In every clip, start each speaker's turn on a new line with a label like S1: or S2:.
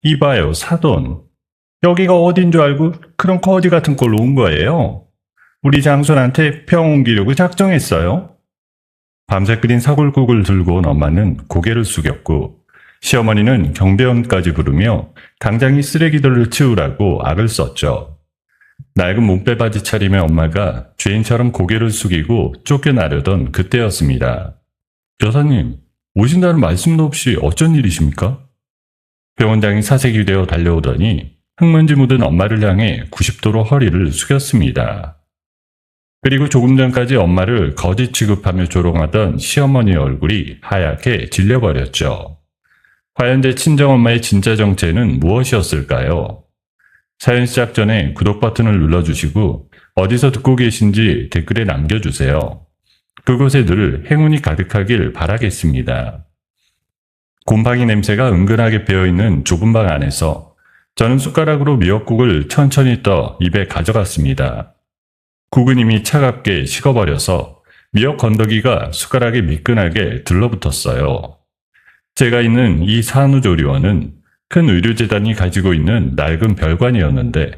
S1: 이봐요, 사돈. 여기가 어딘 줄 알고 그런 거지 같은 꼴로 온 거예요? 우리 장손한테 병 옮기려고 작정했어요? 밤새 끓인 사골국을 들고 온 엄마는 고개를 숙였고 시어머니는 경비원까지 부르며 당장 이 쓰레기들을 치우라고 악을 썼죠. 낡은 몸빼바지 차림의 엄마가 죄인처럼 고개를 숙이고 쫓겨나려던 그때였습니다. 여사님, 오신다는 말씀도 없이 어쩐 일이십니까? 병원장이 사색이 되어 달려오더니 흙먼지 묻은 엄마를 향해 90도로 허리를 숙였습니다. 그리고 조금 전까지 엄마를 거지 취급하며 조롱하던 시어머니의 얼굴이 하얗게 질려버렸죠. 과연 제 친정엄마의 진짜 정체는 무엇이었을까요? 사연 시작 전에 구독 버튼을 눌러주시고 어디서 듣고 계신지 댓글에 남겨주세요. 그곳에 늘 행운이 가득하길 바라겠습니다. 곰팡이 냄새가 은근하게 배어있는 좁은 방 안에서 저는 숟가락으로 미역국을 천천히 떠 입에 가져갔습니다. 국은 이미 차갑게 식어버려서 미역 건더기가 숟가락에 미끈하게 들러붙었어요. 제가 있는 이 산후조리원은 큰 의료재단이 가지고 있는 낡은 별관이었는데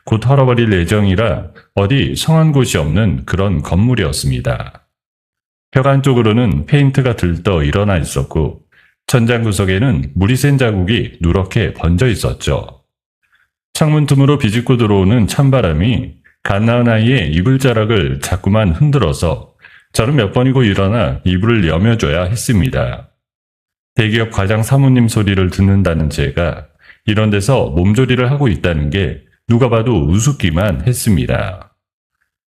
S1: 곧 헐어버릴 예정이라 어디 성한 곳이 없는 그런 건물이었습니다. 벽 안쪽으로는 페인트가 들떠 일어나 있었고 천장 구석에는 물이 센 자국이 누렇게 번져 있었죠. 창문 틈으로 비집고 들어오는 찬바람이 갓 낳은 아이의 이불자락을 자꾸만 흔들어서 저는 몇 번이고 일어나 이불을 여며줘야 했습니다. 대기업 과장 사모님 소리를 듣는다는 제가 이런 데서 몸조리를 하고 있다는 게 누가 봐도 우습기만 했습니다.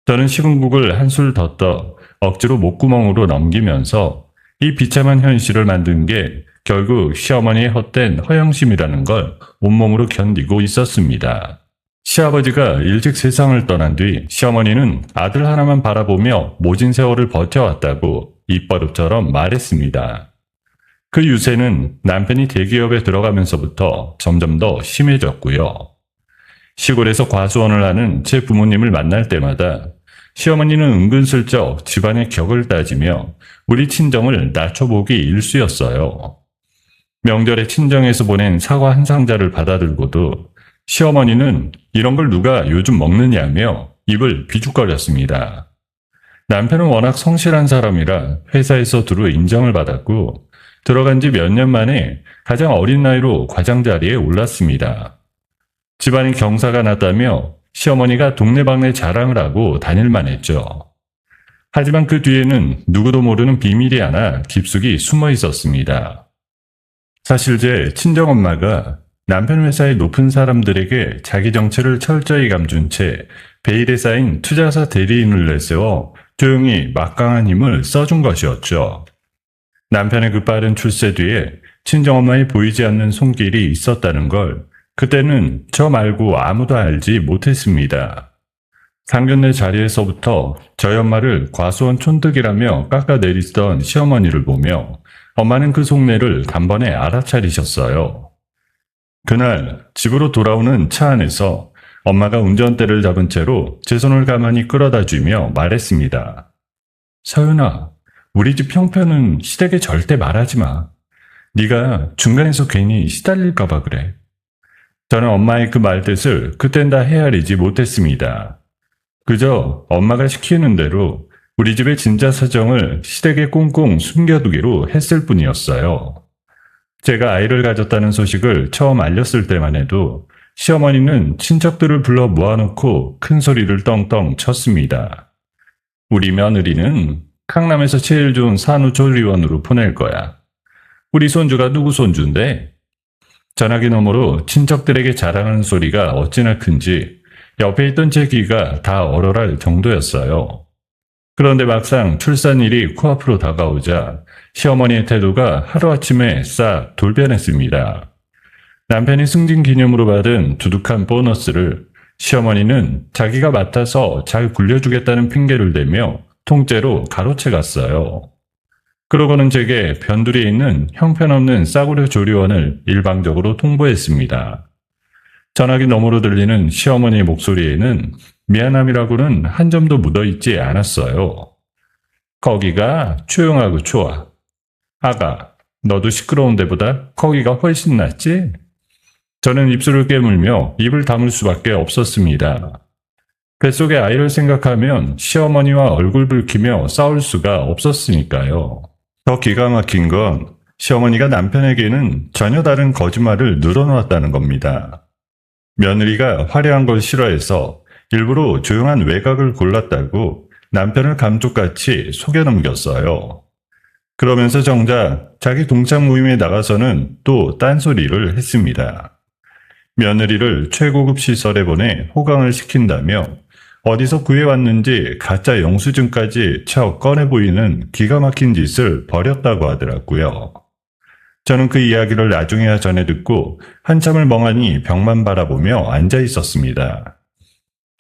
S1: 저는 식은 국을 한술 더 떠 억지로 목구멍으로 넘기면서 이 비참한 현실을 만든 게 결국 시어머니의 헛된 허영심이라는 걸 온몸으로 견디고 있었습니다. 시아버지가 일찍 세상을 떠난 뒤 시어머니는 아들 하나만 바라보며 모진 세월을 버텨왔다고 입버릇처럼 말했습니다. 그 유세는 남편이 대기업에 들어가면서부터 점점 더 심해졌고요. 시골에서 과수원을 하는 제 부모님을 만날 때마다 시어머니는 은근슬쩍 집안의 격을 따지며 우리 친정을 낮춰보기 일쑤였어요. 명절에 친정에서 보낸 사과 한 상자를 받아들고도 시어머니는 이런 걸 누가 요즘 먹느냐며 입을 비죽거렸습니다. 남편은 워낙 성실한 사람이라 회사에서 두루 인정을 받았고 들어간 지 몇 년 만에 가장 어린 나이로 과장 자리에 올랐습니다. 집안이 경사가 났다며 시어머니가 동네방네 자랑을 하고 다닐만 했죠. 하지만 그 뒤에는 누구도 모르는 비밀이 하나 깊숙이 숨어 있었습니다. 사실 제 친정엄마가 남편 회사의 높은 사람들에게 자기 정체를 철저히 감춘 채 베일에 쌓인 투자사 대리인을 내세워 조용히 막강한 힘을 써준 것이었죠. 남편의 그 빠른 출세 뒤에 친정엄마의 보이지 않는 손길이 있었다는 걸 그때는 저 말고 아무도 알지 못했습니다. 상견례 자리에서부터 저희 엄마를 과수원 촌뜨기라며 깎아내리던 시어머니를 보며 엄마는 그 속내를 단번에 알아차리셨어요. 그날 집으로 돌아오는 차 안에서 엄마가 운전대를 잡은 채로 제 손을 가만히 끌어다 주며 말했습니다. 서윤아, 우리 집 형편은 시댁에 절대 말하지 마. 네가 중간에서 괜히 시달릴까 봐 그래. 저는 엄마의 그 말뜻을 그땐 다 헤아리지 못했습니다. 그저 엄마가 시키는 대로 우리 집의 진짜 사정을 시댁에 꽁꽁 숨겨두기로 했을 뿐이었어요. 제가 아이를 가졌다는 소식을 처음 알렸을 때만 해도 시어머니는 친척들을 불러 모아놓고 큰 소리를 떵떵 쳤습니다. 우리 며느리는 강남에서 제일 좋은 산후조리원으로 보낼 거야. 우리 손주가 누구 손주인데? 전화기 너머로 친척들에게 자랑하는 소리가 어찌나 큰지 옆에 있던 제 귀가 다 얼얼할 정도였어요. 그런데 막상 출산일이 코앞으로 다가오자 시어머니의 태도가 하루아침에 싹 돌변했습니다. 남편이 승진 기념으로 받은 두둑한 보너스를 시어머니는 자기가 맡아서 잘 굴려주겠다는 핑계를 대며 통째로 가로채 갔어요. 그러고는 제게 변두리에 있는 형편없는 싸구려 조리원을 일방적으로 통보했습니다. 전화기 너머로 들리는 시어머니의 목소리에는 미안함이라고는 한 점도 묻어있지 않았어요. 거기가 조용하고 좋아. 아가, 너도 시끄러운 데보다 거기가 훨씬 낫지? 저는 입술을 깨물며 입을 다물 수밖에 없었습니다. 뱃속의 아이를 생각하면 시어머니와 얼굴 붉히며 싸울 수가 없었으니까요. 더 기가 막힌 건 시어머니가 남편에게는 전혀 다른 거짓말을 늘어놓았다는 겁니다. 며느리가 화려한 걸 싫어해서 일부러 조용한 외곽을 골랐다고 남편을 감쪽같이 속여 넘겼어요. 그러면서 정작 자기 동창 모임에 나가서는 또 딴소리를 했습니다. 며느리를 최고급 시설에 보내 호강을 시킨다며 어디서 구해왔는지 가짜 영수증까지 척 꺼내 보이는 기가 막힌 짓을 벌였다고 하더라고요. 저는 그 이야기를 나중에야 전해 듣고 한참을 멍하니 벽만 바라보며 앉아 있었습니다.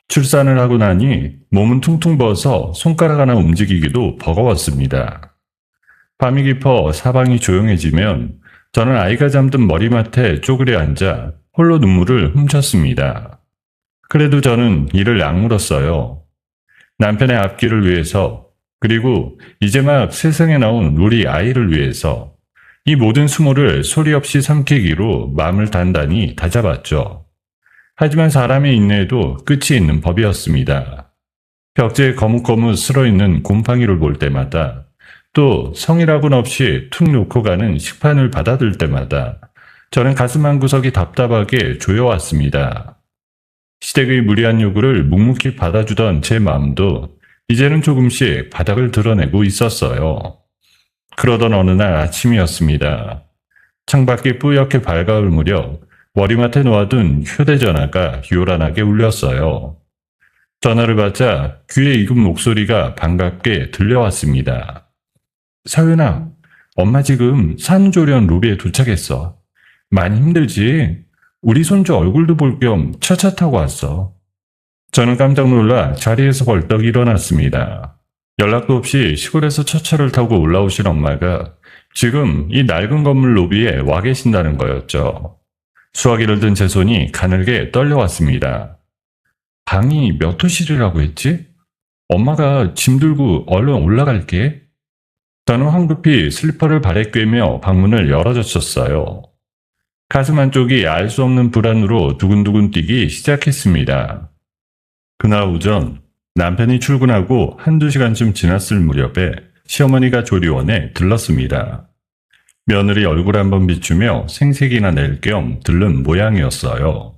S1: 출산을 하고 나니 몸은 퉁퉁 부어서 손가락 하나 움직이기도 버거웠습니다. 밤이 깊어 사방이 조용해지면 저는 아이가 잠든 머리맡에 쪼그려 앉아 홀로 눈물을 훔쳤습니다. 그래도 저는 이를 악물었어요. 남편의 앞길을 위해서, 그리고 이제 막 세상에 나온 우리 아이를 위해서 이 모든 수모를 소리 없이 삼키기로 마음을 단단히 다잡았죠. 하지만 사람의 인내에도 끝이 있는 법이었습니다. 벽지에 거뭇거뭇 쓸어있는 곰팡이를 볼 때마다, 또 성의라고는 없이 툭 놓고 가는 식판을 받아들 때마다 저는 가슴 한구석이 답답하게 조여왔습니다. 시댁의 무리한 요구를 묵묵히 받아주던 제 마음도 이제는 조금씩 바닥을 드러내고 있었어요. 그러던 어느 날 아침이었습니다. 창밖이 뿌옇게 밝아올 무렵 머리맡에 놓아둔 휴대전화가 요란하게 울렸어요. 전화를 받자 귀에 익은 목소리가 반갑게 들려왔습니다. 서윤아, 엄마 지금 산조련 로비에 도착했어. 많이 힘들지? 우리 손주 얼굴도 볼 겸 차차 타고 왔어. 저는 깜짝 놀라 자리에서 벌떡 일어났습니다. 연락도 없이 시골에서 차차를 타고 올라오신 엄마가 지금 이 낡은 건물 로비에 와 계신다는 거였죠. 수화기를 든 제 손이 가늘게 떨려왔습니다. 방이 몇 호실이라고 했지? 엄마가 짐 들고 얼른 올라갈게. 저는 황급히 슬리퍼를 발에 꿰며 방문을 열어젖혔어요. 가슴 한쪽이 알 수 없는 불안으로 두근두근 뛰기 시작했습니다. 그날 오전 남편이 출근하고 한두 시간쯤 지났을 무렵에 시어머니가 조리원에 들렀습니다. 며느리 얼굴 한번 비추며 생색이나 낼 겸 들른 모양이었어요.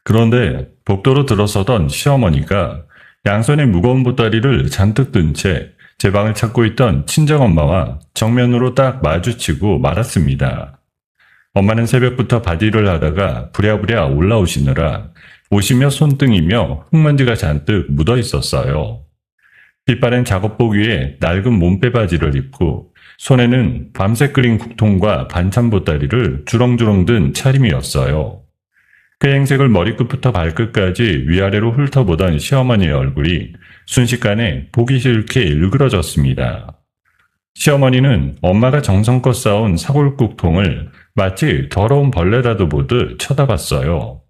S1: 그런데 복도로 들어서던 시어머니가 양손에 무거운 보따리를 잔뜩 든 채 제 방을 찾고 있던 친정엄마와 정면으로 딱 마주치고 말았습니다. 엄마는 새벽부터 바디를 하다가 부랴부랴 올라오시느라 옷이며 손등이며 흙먼지가 잔뜩 묻어 있었어요. 빛바랜 작업복 위에 낡은 몸빼 바지를 입고 손에는 밤새 끓인 국통과 반찬 보따리를 주렁주렁 든 차림이었어요. 그 행색을 머리끝부터 발끝까지 위아래로 훑어보던 시어머니의 얼굴이 순식간에 보기 싫게 일그러졌습니다. 시어머니는 엄마가 정성껏 쌓은 사골국통을 마치 더러운 벌레라도 보듯 쳐다봤어요.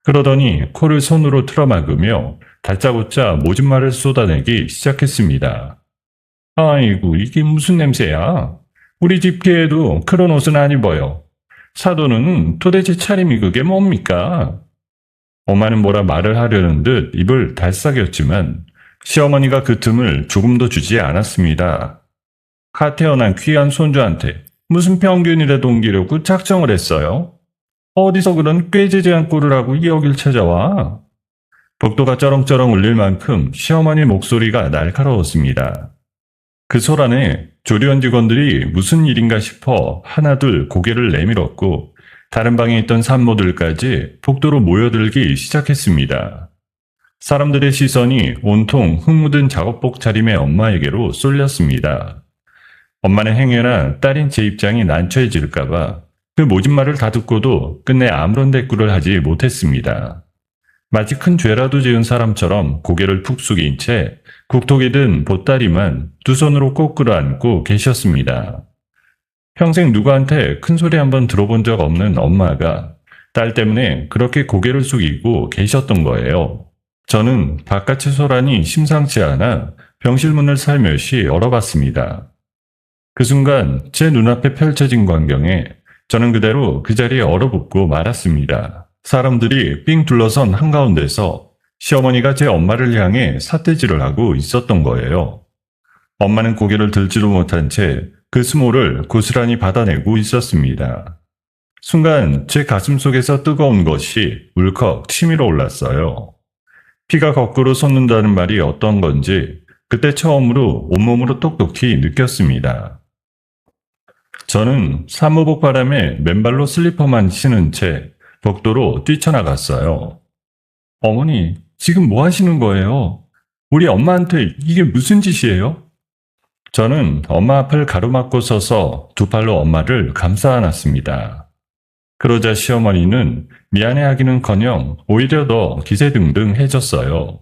S1: 그러더니 코를 손으로 틀어막으며 다짜고짜 모진 말을 쏟아내기 시작했습니다. 아이고, 이게 무슨 냄새야? 우리 집 개에도 그런 옷은 안 입어요. 사돈은 도대체 차림이 그게 뭡니까? 엄마는 뭐라 말을 하려는 듯 입을 달싹였지만 시어머니가 그 틈을 조금도 주지 않았습니다. 갓 태어난 귀한 손주한테 무슨 평균이라도 옮기려고 작정을 했어요? 어디서 그런 꾀지지한 꼴을 하고 여길 찾아와? 복도가 쩌렁쩌렁 울릴 만큼 시어머니 목소리가 날카로웠습니다. 그 소란에 조리원 직원들이 무슨 일인가 싶어 하나둘 고개를 내밀었고 다른 방에 있던 산모들까지 복도로 모여들기 시작했습니다. 사람들의 시선이 온통 흙 묻은 작업복 차림의 엄마에게로 쏠렸습니다. 엄마는 행여나 딸인 제 입장이 난처해질까봐 그 모진 말을 다 듣고도 끝내 아무런 대꾸를 하지 못했습니다. 마치 큰 죄라도 지은 사람처럼 고개를 푹 숙인 채 국톡이 든 보따리만 두 손으로 꼭 끌어안고 계셨습니다. 평생 누구한테 큰 소리 한번 들어본 적 없는 엄마가 딸 때문에 그렇게 고개를 숙이고 계셨던 거예요. 저는 바깥의 소란이 심상치 않아 병실문을 살며시 열어봤습니다. 그 순간 제 눈앞에 펼쳐진 광경에 저는 그대로 그 자리에 얼어붙고 말았습니다. 사람들이 삥 둘러선 한가운데서 시어머니가 제 엄마를 향해 삿대질을 하고 있었던 거예요. 엄마는 고개를 들지도 못한 채 그 수모를 고스란히 받아내고 있었습니다. 순간 제 가슴 속에서 뜨거운 것이 울컥 치밀어 올랐어요. 피가 거꾸로 솟는다는 말이 어떤 건지 그때 처음으로 온몸으로 똑똑히 느꼈습니다. 저는 사무복 바람에 맨발로 슬리퍼만 신은 채 복도로 뛰쳐나갔어요. 어머니, 지금 뭐 하시는 거예요? 우리 엄마한테 이게 무슨 짓이에요? 저는 엄마 앞을 가로막고 서서 두 팔로 엄마를 감싸 안았습니다. 그러자 시어머니는 미안해하기는커녕 오히려 더 기세등등해졌어요.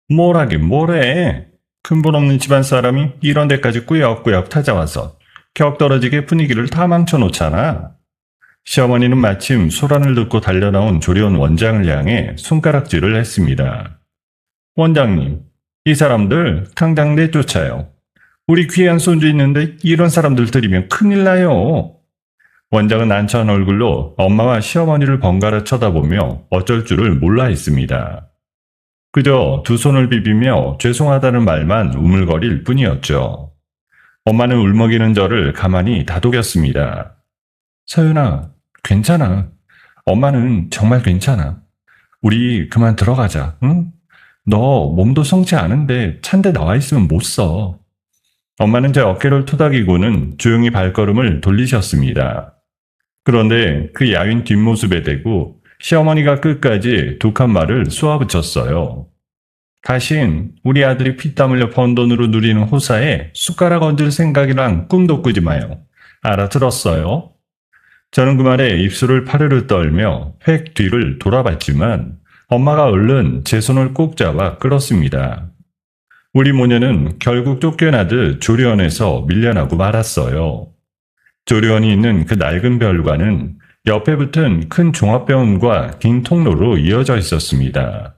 S1: 뭘 하긴 뭐래. 근본없는 집안 사람이 이런 데까지 꾸역꾸역 찾아와서 격 떨어지게 분위기를 다 망쳐놓잖아. 시어머니는 마침 소란을 듣고 달려나온 조리원 원장을 향해 손가락질을 했습니다. 원장님, 이 사람들 당장 내쫓아요. 우리 귀한 손주 있는데 이런 사람들 들이면 큰일 나요. 원장은 난처한 얼굴로 엄마와 시어머니를 번갈아 쳐다보며 어쩔 줄을 몰라 했습니다. 그저 두 손을 비비며 죄송하다는 말만 우물거릴 뿐이었죠. 엄마는 울먹이는 저를 가만히 다독였습니다. 서윤아, 괜찮아. 엄마는 정말 괜찮아. 우리 그만 들어가자, 응? 너 몸도 성치 않은데 찬데 나와 있으면 못 써. 엄마는 제 어깨를 토닥이고는 조용히 발걸음을 돌리셨습니다. 그런데 그 야윈 뒷모습에 대고 시어머니가 끝까지 독한 말을 쏘아붙였어요. 다신 우리 아들이 피땀 흘려 번 돈으로 누리는 호사에 숟가락 얹을 생각이랑 꿈도 꾸지 마요. 알아들었어요? 저는 그 말에 입술을 파르르 떨며 획 뒤를 돌아봤지만 엄마가 얼른 제 손을 꼭 잡아 끌었습니다. 우리 모녀는 결국 쫓겨나듯 조리원에서 밀려나고 말았어요. 조리원이 있는 그 낡은 별관은 옆에 붙은 큰 종합병원과 긴 통로로 이어져 있었습니다.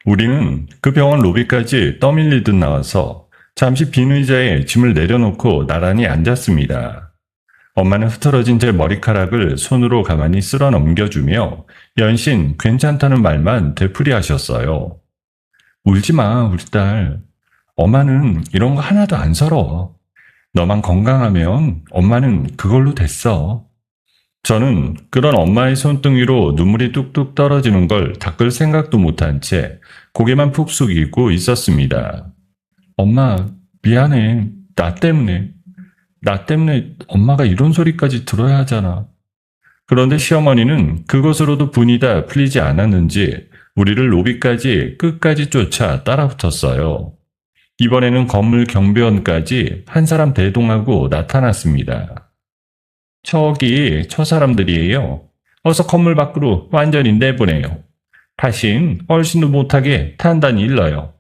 S1: 우리는 그 병원 로비까지 떠밀리듯 나와서 잠시 빈 의자에 짐을 내려놓고 나란히 앉았습니다. 엄마는 흐트러진 제 머리카락을 손으로 가만히 쓸어 넘겨주며 연신 괜찮다는 말만 되풀이하셨어요. 울지 마, 우리 딸. 엄마는 이런 거 하나도 안 서러워. 너만 건강하면 엄마는 그걸로 됐어. 저는 그런 엄마의 손등위로 눈물이 뚝뚝 떨어지는 걸 닦을 생각도 못한 채 고개만 푹 숙이고 있었습니다. 엄마, 미안해. 나 때문에 엄마가 이런 소리까지 들어야 하잖아. 그런데 시어머니는 그것으로도 분이 다 풀리지 않았는지 우리를 로비까지 끝까지 쫓아 따라붙었어요. 이번에는 건물 경비원까지 한 사람 대동하고 나타났습니다. 저기 저 사람들이에요. 어서 건물 밖으로 완전히 내보내요. 다신 얼씬도 못하게 단단히 일러요.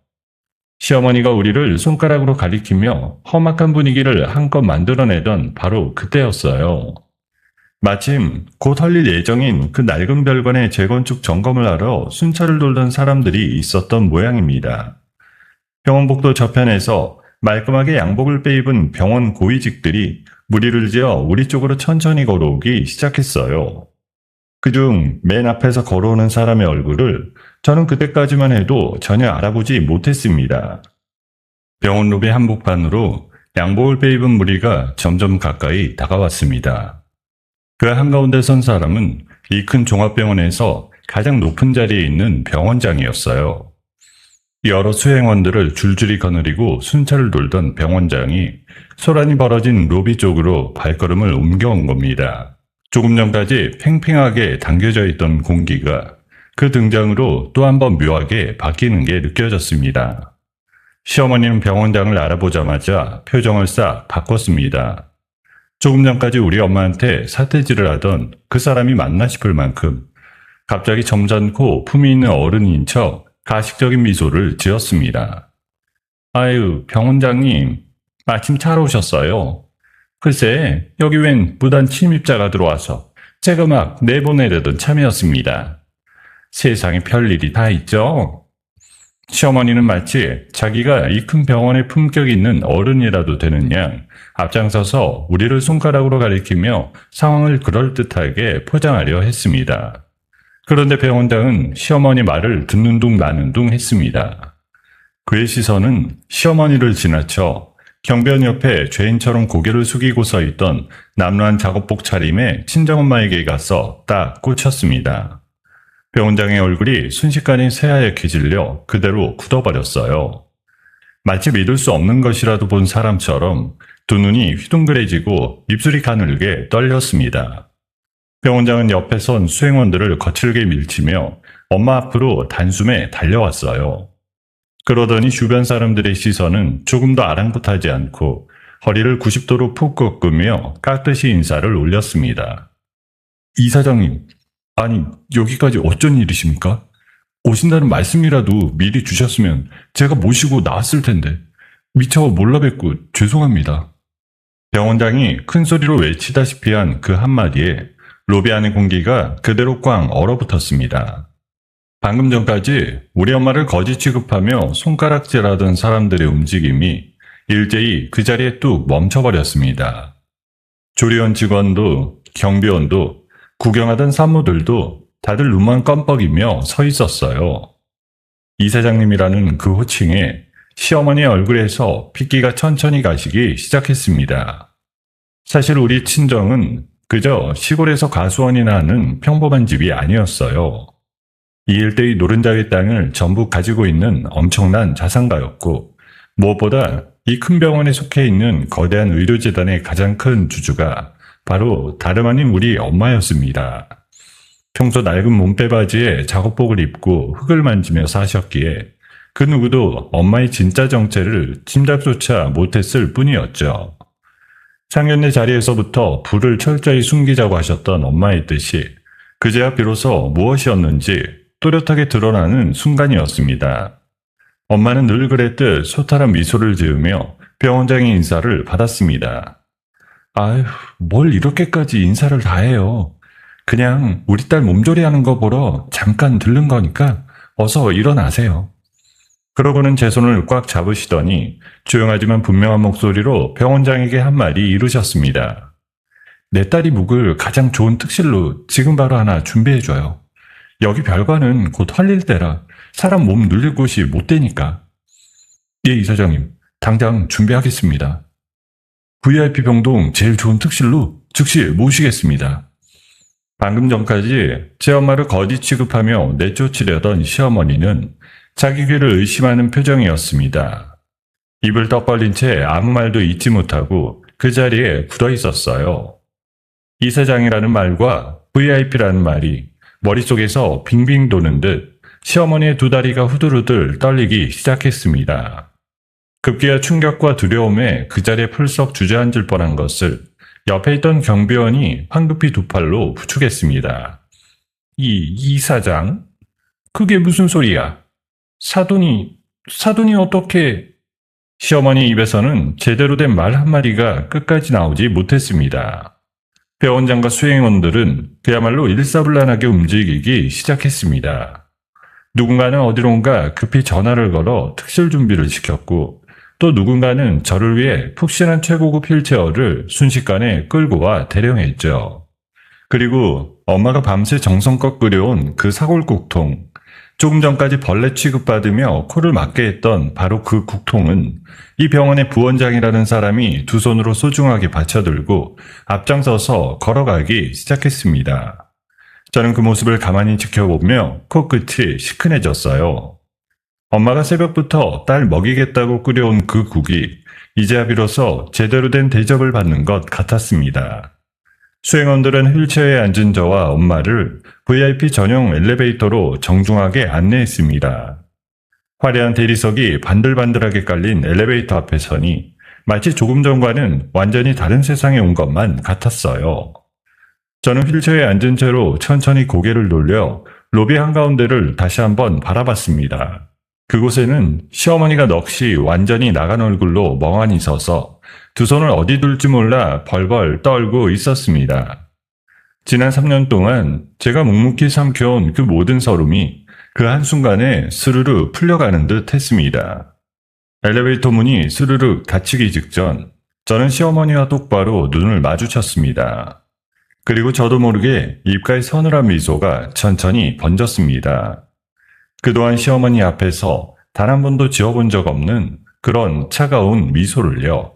S1: 시어머니가 우리를 손가락으로 가리키며 험악한 분위기를 한껏 만들어내던 바로 그때였어요. 마침 곧 헐릴 예정인 그 낡은 별관의 재건축 점검을 하러 순찰을 돌던 사람들이 있었던 모양입니다. 병원복도 저편에서 말끔하게 양복을 빼입은 병원 고위직들이 무리를 지어 우리 쪽으로 천천히 걸어오기 시작했어요. 그중 맨 앞에서 걸어오는 사람의 얼굴을 저는 그때까지만 해도 전혀 알아보지 못했습니다. 병원 로비 한복판으로 양복을 빼입은 무리가 점점 가까이 다가왔습니다. 그 한가운데 선 사람은 이 큰 종합병원에서 가장 높은 자리에 있는 병원장이었어요. 여러 수행원들을 줄줄이 거느리고 순찰을 돌던 병원장이 소란이 벌어진 로비 쪽으로 발걸음을 옮겨온 겁니다. 조금 전까지 팽팽하게 당겨져 있던 공기가 그 등장으로 또 한 번 묘하게 바뀌는 게 느껴졌습니다. 시어머니는 병원장을 알아보자마자 표정을 싹 바꿨습니다. 조금 전까지 우리 엄마한테 사태질을 하던 그 사람이 맞나 싶을 만큼 갑자기 점잖고 품위 있는 어른인 척 가식적인 미소를 지었습니다. 아유, 병원장님, 마침 잘 오셨어요. 글쎄, 여기 웬 무단 침입자가 들어와서 제가 막 내보내려던 참이었습니다. 세상에 별일이 다 있죠? 시어머니는 마치 자기가 이 큰 병원에 품격 있는 어른이라도 되는 양 앞장서서 우리를 손가락으로 가리키며 상황을 그럴듯하게 포장하려 했습니다. 그런데 배 원장은 시어머니 말을 듣는 둥 마는 둥 했습니다. 그의 시선은 시어머니를 지나쳐 경비원 옆에 죄인처럼 고개를 숙이고 서 있던 남루한 작업복 차림의 친정엄마에게 가서 딱 꽂혔습니다. 배 원장의 얼굴이 순식간에 새하얗게 질려 그대로 굳어버렸어요. 마치 믿을 수 없는 것이라도 본 사람처럼 두 눈이 휘둥그레지고 입술이 가늘게 떨렸습니다. 배 원장은 옆에 선 수행원들을 거칠게 밀치며 엄마 앞으로 단숨에 달려왔어요. 그러더니 주변 사람들의 시선은 조금도 아랑곳하지 않고 허리를 90도로 푹 꺾으며 깍듯이 인사를 올렸습니다. 이 사장님, 아니 여기까지 어쩐 일이십니까? 오신다는 말씀이라도 미리 주셨으면 제가 모시고 나왔을 텐데 미처 몰라 뵙고 죄송합니다. 병원장이 큰 소리로 외치다시피 한 그 한마디에 로비 안의 공기가 그대로 꽝 얼어붙었습니다. 방금 전까지 우리 엄마를 거지 취급하며 손가락질하던 사람들의 움직임이 일제히 그 자리에 뚝 멈춰버렸습니다. 조리원 직원도 경비원도 구경하던 산모들도 다들 눈만 껌뻑이며 서 있었어요. 이 사장님이라는 그 호칭에 시어머니의 얼굴에서 핏기가 천천히 가시기 시작했습니다. 사실 우리 친정은 그저 시골에서 가수원이나 하는 평범한 집이 아니었어요. 이 일대의 노른자의 땅을 전부 가지고 있는 엄청난 자산가였고 무엇보다 이 큰 병원에 속해 있는 거대한 의료재단의 가장 큰 주주가 바로 다름 아닌 우리 엄마였습니다. 평소 낡은 몸빼바지에 작업복을 입고 흙을 만지며 사셨기에 그 누구도 엄마의 진짜 정체를 짐작조차 못했을 뿐이었죠. 상견례 자리에서부터 불을 철저히 숨기자고 하셨던 엄마의 뜻이 그제야 비로소 무엇이었는지 또렷하게 드러나는 순간이었습니다. 엄마는 늘 그랬듯 소탈한 미소를 지으며 병원장의 인사를 받았습니다. 아휴, 뭘 이렇게까지 인사를 다 해요. 그냥 우리 딸 몸조리하는 거 보러 잠깐 들른 거니까 어서 일어나세요. 그러고는 제 손을 꽉 잡으시더니 조용하지만 분명한 목소리로 병원장에게 한마디 이르셨습니다. 내 딸이 묵을 가장 좋은 특실로 지금 바로 하나 준비해줘요. 여기 별관은 곧 헐릴 때라 사람 몸 눌릴 곳이 못 되니까. 예, 이사장님. 당장 준비하겠습니다. VIP 병동 제일 좋은 특실로 즉시 모시겠습니다. 방금 전까지 제 엄마를 거지 취급하며 내쫓으려던 시어머니는 자기 귀를 의심하는 표정이었습니다. 입을 떡 벌린 채 아무 말도 잊지 못하고 그 자리에 굳어 있었어요. 이사장이라는 말과 VIP라는 말이 머릿속에서 빙빙 도는 듯 시어머니의 두 다리가 후들후들 떨리기 시작했습니다. 급기야 충격과 두려움에 그 자리에 풀썩 주저앉을 뻔한 것을 옆에 있던 경비원이 황급히 두 팔로 부축했습니다. 이 사장? 그게 무슨 소리야? 사돈이 어떻게... 시어머니 입에서는 제대로 된 말 한마디가 끝까지 나오지 못했습니다. 배원장과 수행원들은 그야말로 일사불란하게 움직이기 시작했습니다. 누군가는 어디론가 급히 전화를 걸어 특실 준비를 시켰고 또 누군가는 저를 위해 푹신한 최고급 휠체어를 순식간에 끌고 와 대령했죠. 그리고 엄마가 밤새 정성껏 끓여온 그 사골국통, 조금 전까지 벌레 취급받으며 코를 막게 했던 바로 그 국통은 이 병원의 부원장이라는 사람이 두 손으로 소중하게 받쳐들고 앞장서서 걸어가기 시작했습니다. 저는 그 모습을 가만히 지켜보며 코끝이 시큰해졌어요. 엄마가 새벽부터 딸 먹이겠다고 끓여온 그 국이 이제야 비로소 제대로 된 대접을 받는 것 같았습니다. 수행원들은 휠체어에 앉은 저와 엄마를 VIP 전용 엘리베이터로 정중하게 안내했습니다. 화려한 대리석이 반들반들하게 깔린 엘리베이터 앞에 서니 마치 조금 전과는 완전히 다른 세상에 온 것만 같았어요. 저는 휠체어에 앉은 채로 천천히 고개를 돌려 로비 한가운데를 다시 한번 바라봤습니다. 그곳에는 시어머니가 넋이 완전히 나간 얼굴로 멍하니 서서 두 손을 어디 둘지 몰라 벌벌 떨고 있었습니다. 지난 3년 동안 제가 묵묵히 삼켜온 그 모든 서름이 그 한순간에 스르르 풀려가는 듯 했습니다. 엘리베이터 문이 스르르 닫히기 직전 저는 시어머니와 똑바로 눈을 마주쳤습니다. 그리고 저도 모르게 입가에 서늘한 미소가 천천히 번졌습니다. 그동안 시어머니 앞에서 단 한 번도 지어본 적 없는 그런 차가운 미소를요.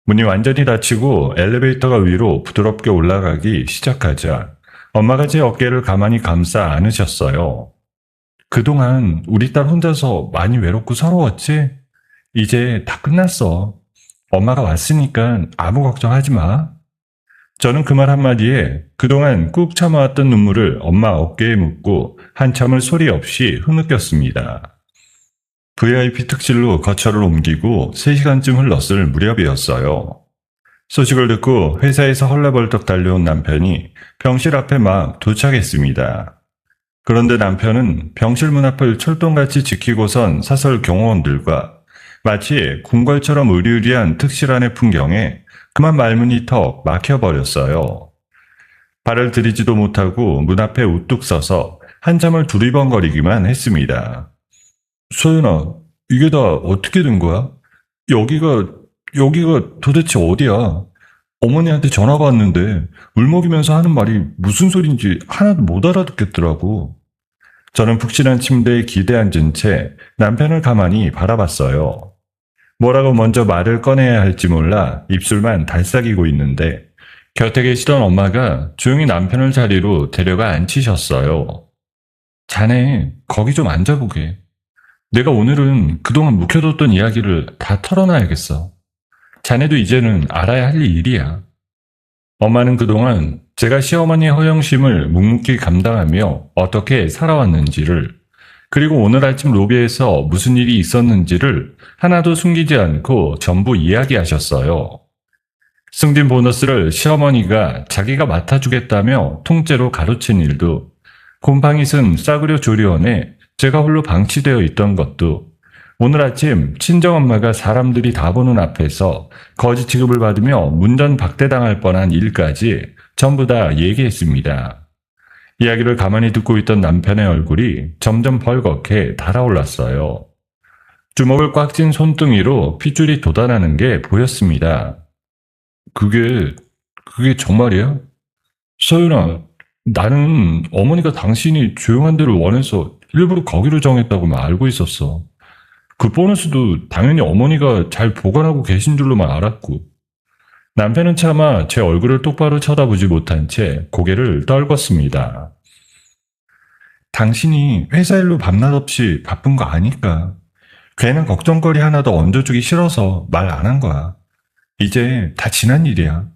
S1: 문이 완전히 닫히고 엘리베이터가 위로 부드럽게 올라가기 시작하자 엄마가 제 어깨를 가만히 감싸 안으셨어요. 그동안 우리 딸 혼자서 많이 외롭고 서러웠지? 이제 다 끝났어. 엄마가 왔으니까 아무 걱정하지 마. 저는 그 말 한마디에 그동안 꾹 참아왔던 눈물을 엄마 어깨에 묻고 한참을 소리 없이 흐느꼈습니다. VIP 특실로 거처를 옮기고 3시간쯤 흘렀을 무렵이었어요. 소식을 듣고 회사에서 헐레벌떡 달려온 남편이 병실 앞에 막 도착했습니다. 그런데 남편은 병실 문 앞을 철동같이 지키고선 사설 경호원들과 마치 궁궐처럼 으리으리한 특실 안의 풍경에 그만 말문이 턱 막혀버렸어요. 발을 들이지도 못하고 문 앞에 우뚝 서서 한참을 두리번거리기만 했습니다. 소연아, 이게 다 어떻게 된 거야? 여기가 도대체 어디야? 어머니한테 전화가 왔는데 울먹이면서 하는 말이 무슨 소린지 하나도 못 알아듣겠더라고. 저는 푹신한 침대에 기대 앉은 채 남편을 가만히 바라봤어요. 뭐라고 먼저 말을 꺼내야 할지 몰라 입술만 달싹이고 있는데 곁에 계시던 엄마가 조용히 남편을 자리로 데려가 앉히셨어요. 자네, 거기 좀 앉아보게. 내가 오늘은 그동안 묵혀뒀던 이야기를 다 털어놔야겠어. 자네도 이제는 알아야 할 일이야. 엄마는 그동안 제가 시어머니의 허영심을 묵묵히 감당하며 어떻게 살아왔는지를, 그리고 오늘 아침 로비에서 무슨 일이 있었는지를 하나도 숨기지 않고 전부 이야기하셨어요. 승진 보너스를 시어머니가 자기가 맡아주겠다며 통째로 가로챈 일도, 곰팡이 쓴 싸구려 조리원에 제가 홀로 방치되어 있던 것도, 오늘 아침 친정엄마가 사람들이 다 보는 앞에서 거지 취급을 받으며 문전박대당할 뻔한 일까지 전부 다 얘기했습니다. 이야기를 가만히 듣고 있던 남편의 얼굴이 점점 벌겋게 달아올랐어요. 주먹을 꽉 쥔 손등이로 핏줄이 돋아나는 게 보였습니다. 그게 정말이야? 서윤아, 나는 어머니가 당신이 조용한 데를 원해서 일부러 거기로 정했다고만 알고 있었어. 그 보너스도 당연히 어머니가 잘 보관하고 계신 줄로만 알았고. 남편은 차마 제 얼굴을 똑바로 쳐다보지 못한 채 고개를 떨궜습니다. 당신이 회사 일로 밤낮 없이 바쁜 거 아니까. 괜한 걱정거리 하나도 얹어주기 싫어서 말 안 한 거야. 이제 다 지난 일이야.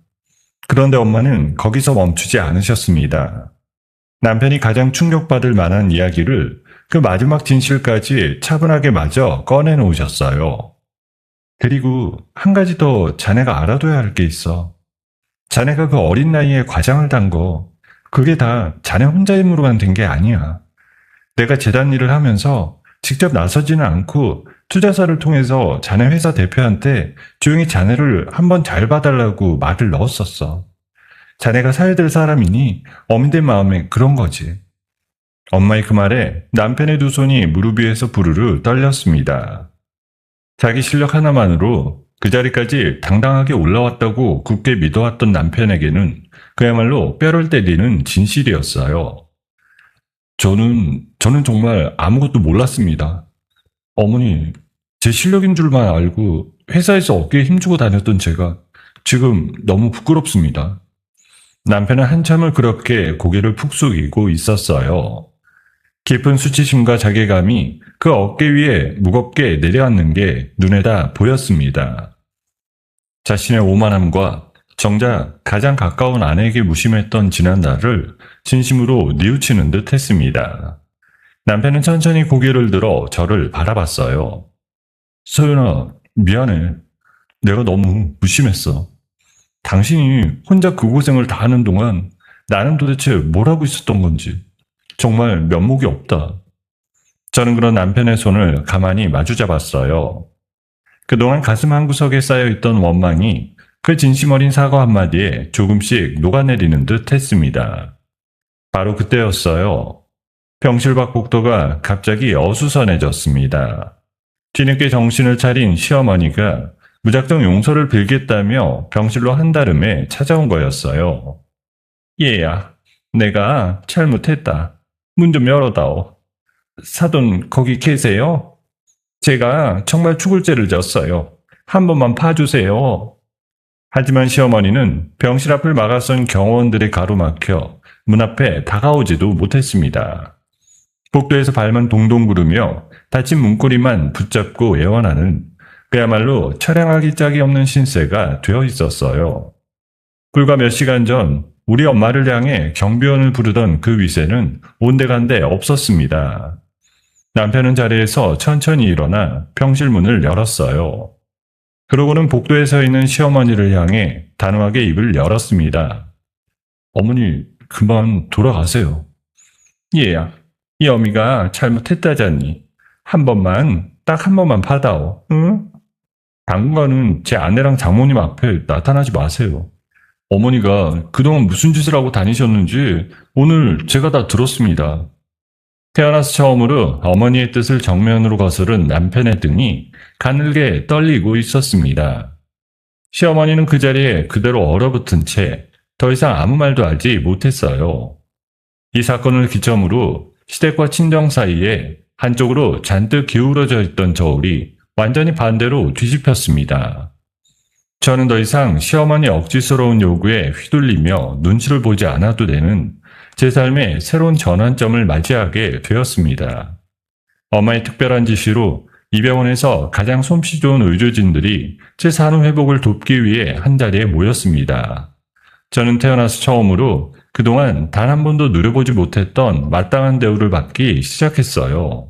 S1: 그런데 엄마는 거기서 멈추지 않으셨습니다. 남편이 가장 충격받을 만한 이야기를 그 마지막 진실까지 차분하게 마저 꺼내놓으셨어요. 그리고 한 가지 더 자네가 알아둬야 할 게 있어. 자네가 그 어린 나이에 과장을 단 거, 그게 다 자네 혼자 힘으로만 된 게 아니야. 내가 재단 일을 하면서 직접 나서지는 않고 투자사를 통해서 자네 회사 대표한테 조용히 자네를 한번 잘 봐달라고 말을 넣었었어. 자네가 사야 될 사람이니 어민된 마음에 그런 거지. 엄마의 그 말에 남편의 두 손이 무릎 위에서 부르르 떨렸습니다. 자기 실력 하나만으로 그 자리까지 당당하게 올라왔다고 굳게 믿어왔던 남편에게는 그야말로 뼈를 때리는 진실이었어요. 저는 정말 아무것도 몰랐습니다. 어머니, 제 실력인 줄만 알고 회사에서 어깨에 힘주고 다녔던 제가 지금 너무 부끄럽습니다. 남편은 한참을 그렇게 고개를 푹 숙이고 있었어요. 깊은 수치심과 자괴감이 그 어깨 위에 무겁게 내려앉는 게 눈에 다 보였습니다. 자신의 오만함과 정작 가장 가까운 아내에게 무심했던 지난날을 진심으로 뉘우치는 듯 했습니다. 남편은 천천히 고개를 들어 저를 바라봤어요. 서윤아, 미안해. 내가 너무 무심했어. 당신이 혼자 그 고생을 다 하는 동안 나는 도대체 뭘 하고 있었던 건지 정말 면목이 없다. 저는 그런 남편의 손을 가만히 마주잡았어요. 그동안 가슴 한구석에 쌓여있던 원망이 그 진심 어린 사과 한마디에 조금씩 녹아내리는 듯 했습니다. 바로 그때였어요. 병실 밖 복도가 갑자기 어수선해졌습니다. 뒤늦게 정신을 차린 시어머니가 무작정 용서를 빌겠다며 병실로 한달음에 찾아온 거였어요. 얘야, 내가 잘못했다. 문 좀 열어다오. 사돈 거기 계세요? 제가 정말 죽을 죄를 졌어요. 한 번만 봐주세요. 하지만 시어머니는 병실 앞을 막아선 경호원들이 가로막혀 문 앞에 다가오지도 못했습니다. 복도에서 발만 동동 구르며 다친 문고리만 붙잡고 애원하는 그야말로 처량하기 짝이 없는 신세가 되어 있었어요. 불과 몇 시간 전 우리 엄마를 향해 경비원을 부르던 그 위세는 온데간데 없었습니다. 남편은 자리에서 천천히 일어나 병실 문을 열었어요. 그러고는 복도에 서 있는 시어머니를 향해 단호하게 입을 열었습니다. 어머니, 그만 돌아가세요. 얘야, 이 어미가 잘못했다잖니. 딱 한 번만 받아오, 응? 당분간은 제 아내랑 장모님 앞에 나타나지 마세요. 어머니가 그동안 무슨 짓을 하고 다니셨는지 오늘 제가 다 들었습니다. 태어나서 처음으로 어머니의 뜻을 정면으로 거스른 남편의 등이 가늘게 떨리고 있었습니다. 시어머니는 그 자리에 그대로 얼어붙은 채 더 이상 아무 말도 하지 못했어요. 이 사건을 기점으로 시댁과 친정 사이에 한쪽으로 잔뜩 기울어져 있던 저울이 완전히 반대로 뒤집혔습니다. 저는 더 이상 시어머니 억지스러운 요구에 휘둘리며 눈치를 보지 않아도 되는 제 삶의 새로운 전환점을 맞이하게 되었습니다. 엄마의 특별한 지시로 이 병원에서 가장 솜씨 좋은 의료진들이 제 산후 회복을 돕기 위해 한자리에 모였습니다. 저는 태어나서 처음으로 그동안 단 한 번도 누려보지 못했던 마땅한 대우를 받기 시작했어요.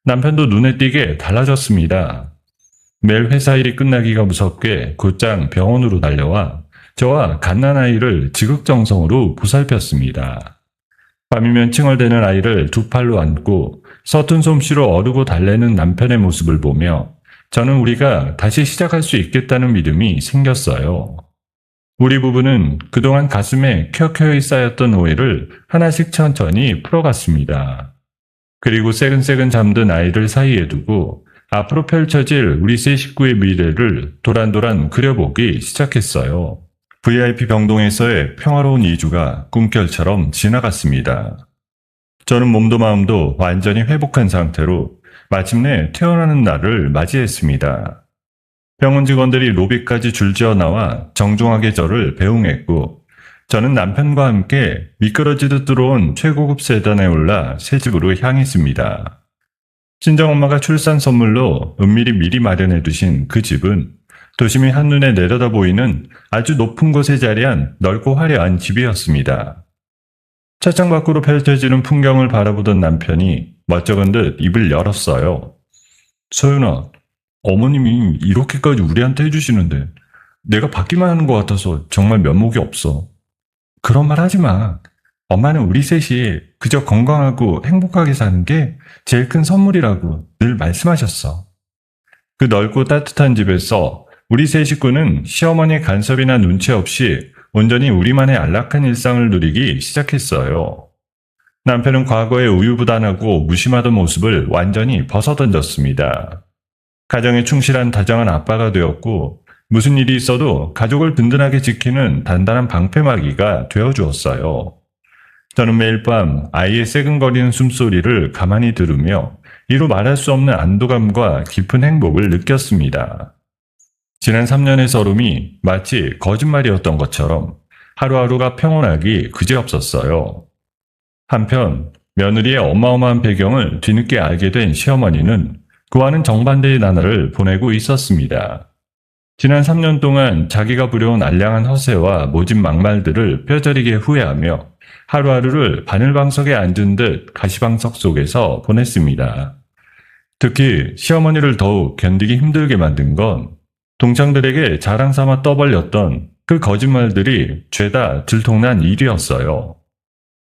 S1: 남편도 눈에 띄게 달라졌습니다. 매일 회사 일이 끝나기가 무섭게 곧장 병원으로 달려와 저와 갓난아이를 지극정성으로 보살폈습니다. 밤이면 칭얼대는 아이를 두 팔로 안고 서툰 솜씨로 어르고 달래는 남편의 모습을 보며 저는 우리가 다시 시작할 수 있겠다는 믿음이 생겼어요. 우리 부부는 그동안 가슴에 켜켜이 쌓였던 오해를 하나씩 천천히 풀어갔습니다. 그리고 새근새근 잠든 아이를 사이에 두고 앞으로 펼쳐질 우리 세 식구의 미래를 도란도란 그려보기 시작했어요. VIP 병동에서의 평화로운 2주가 꿈결처럼 지나갔습니다. 저는 몸도 마음도 완전히 회복한 상태로 마침내 퇴원하는 날을 맞이했습니다. 병원 직원들이 로비까지 줄지어 나와 정중하게 저를 배웅했고 저는 남편과 함께 미끄러지듯 들어온 최고급 세단에 올라 새 집으로 향했습니다. 친정엄마가 출산 선물로 은밀히 미리 마련해 두신 그 집은 도심이 한눈에 내려다 보이는 아주 높은 곳에 자리한 넓고 화려한 집이었습니다. 차창 밖으로 펼쳐지는 풍경을 바라보던 남편이 멋쩍은 듯 입을 열었어요. 서윤아, 어머님이 이렇게까지 우리한테 해주시는데 내가 받기만 하는 것 같아서 정말 면목이 없어. 그런 말 하지 마. 엄마는 우리 셋이 그저 건강하고 행복하게 사는 게 제일 큰 선물이라고 늘 말씀하셨어. 그 넓고 따뜻한 집에서 우리 세 식구는 시어머니의 간섭이나 눈치 없이 온전히 우리만의 안락한 일상을 누리기 시작했어요. 남편은 과거의 우유부단하고 무심하던 모습을 완전히 벗어던졌습니다. 가정에 충실한 다정한 아빠가 되었고 무슨 일이 있어도 가족을 든든하게 지키는 단단한 방패막이가 되어주었어요. 저는 매일 밤 아이의 새근거리는 숨소리를 가만히 들으며 이루 말할 수 없는 안도감과 깊은 행복을 느꼈습니다. 지난 3년의 서름이 마치 거짓말이었던 것처럼 하루하루가 평온하기 그지없었어요. 한편 며느리의 어마어마한 배경을 뒤늦게 알게 된 시어머니는 그와는 정반대의 나날을 보내고 있었습니다. 지난 3년 동안 자기가 부려온 알량한 허세와 모진 막말들을 뼈저리게 후회하며 하루하루를 바늘방석에 앉은 듯 가시방석 속에서 보냈습니다. 특히 시어머니를 더욱 견디기 힘들게 만든 건 동창들에게 자랑삼아 떠벌렸던 그 거짓말들이 죄다 들통난 일이었어요.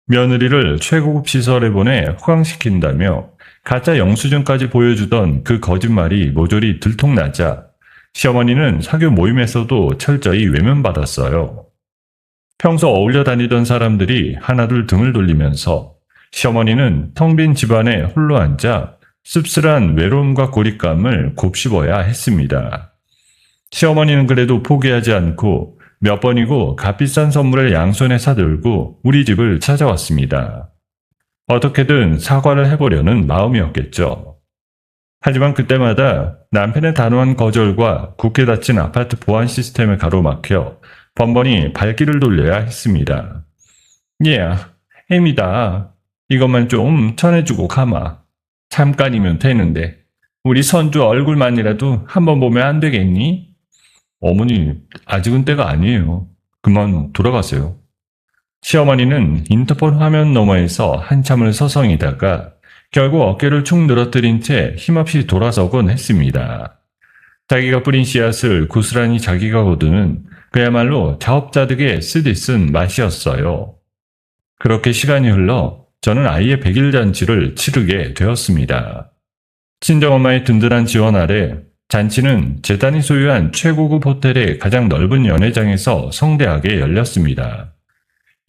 S1: 며느리를 최고급 시설에 보내 호강시킨다며 가짜 영수증까지 보여주던 그 거짓말이 모조리 들통나자 시어머니는 사교 모임에서도 철저히 외면받았어요. 평소 어울려 다니던 사람들이 하나둘 등을 돌리면서 시어머니는 텅 빈 집안에 홀로 앉아 씁쓸한 외로움과 고립감을 곱씹어야 했습니다. 시어머니는 그래도 포기하지 않고 몇 번이고 값비싼 선물을 양손에 사들고 우리 집을 찾아왔습니다. 어떻게든 사과를 해보려는 마음이었겠죠. 하지만 그때마다 남편의 단호한 거절과 굳게 닫힌 아파트 보안 시스템에 가로막혀 번번이 발길을 돌려야 했습니다. 얘야, 애미다. 이것만 좀 전해주고 가마. 잠깐이면 되는데 우리 선주 얼굴만이라도 한번 보면 안 되겠니? 어머니, 아직은 때가 아니에요. 그만 돌아가세요. 시어머니는 인터폰 화면 너머에서 한참을 서성이다가 결국 어깨를 축 늘어뜨린 채 힘없이 돌아서곤 했습니다. 자기가 뿌린 씨앗을 고스란히 자기가 거두는 그야말로 자업자득의 쓰디쓴 맛이었어요. 그렇게 시간이 흘러 저는 아이의 100일 잔치를 치르게 되었습니다. 친정엄마의 든든한 지원 아래 잔치는 재단이 소유한 최고급 호텔의 가장 넓은 연회장에서 성대하게 열렸습니다.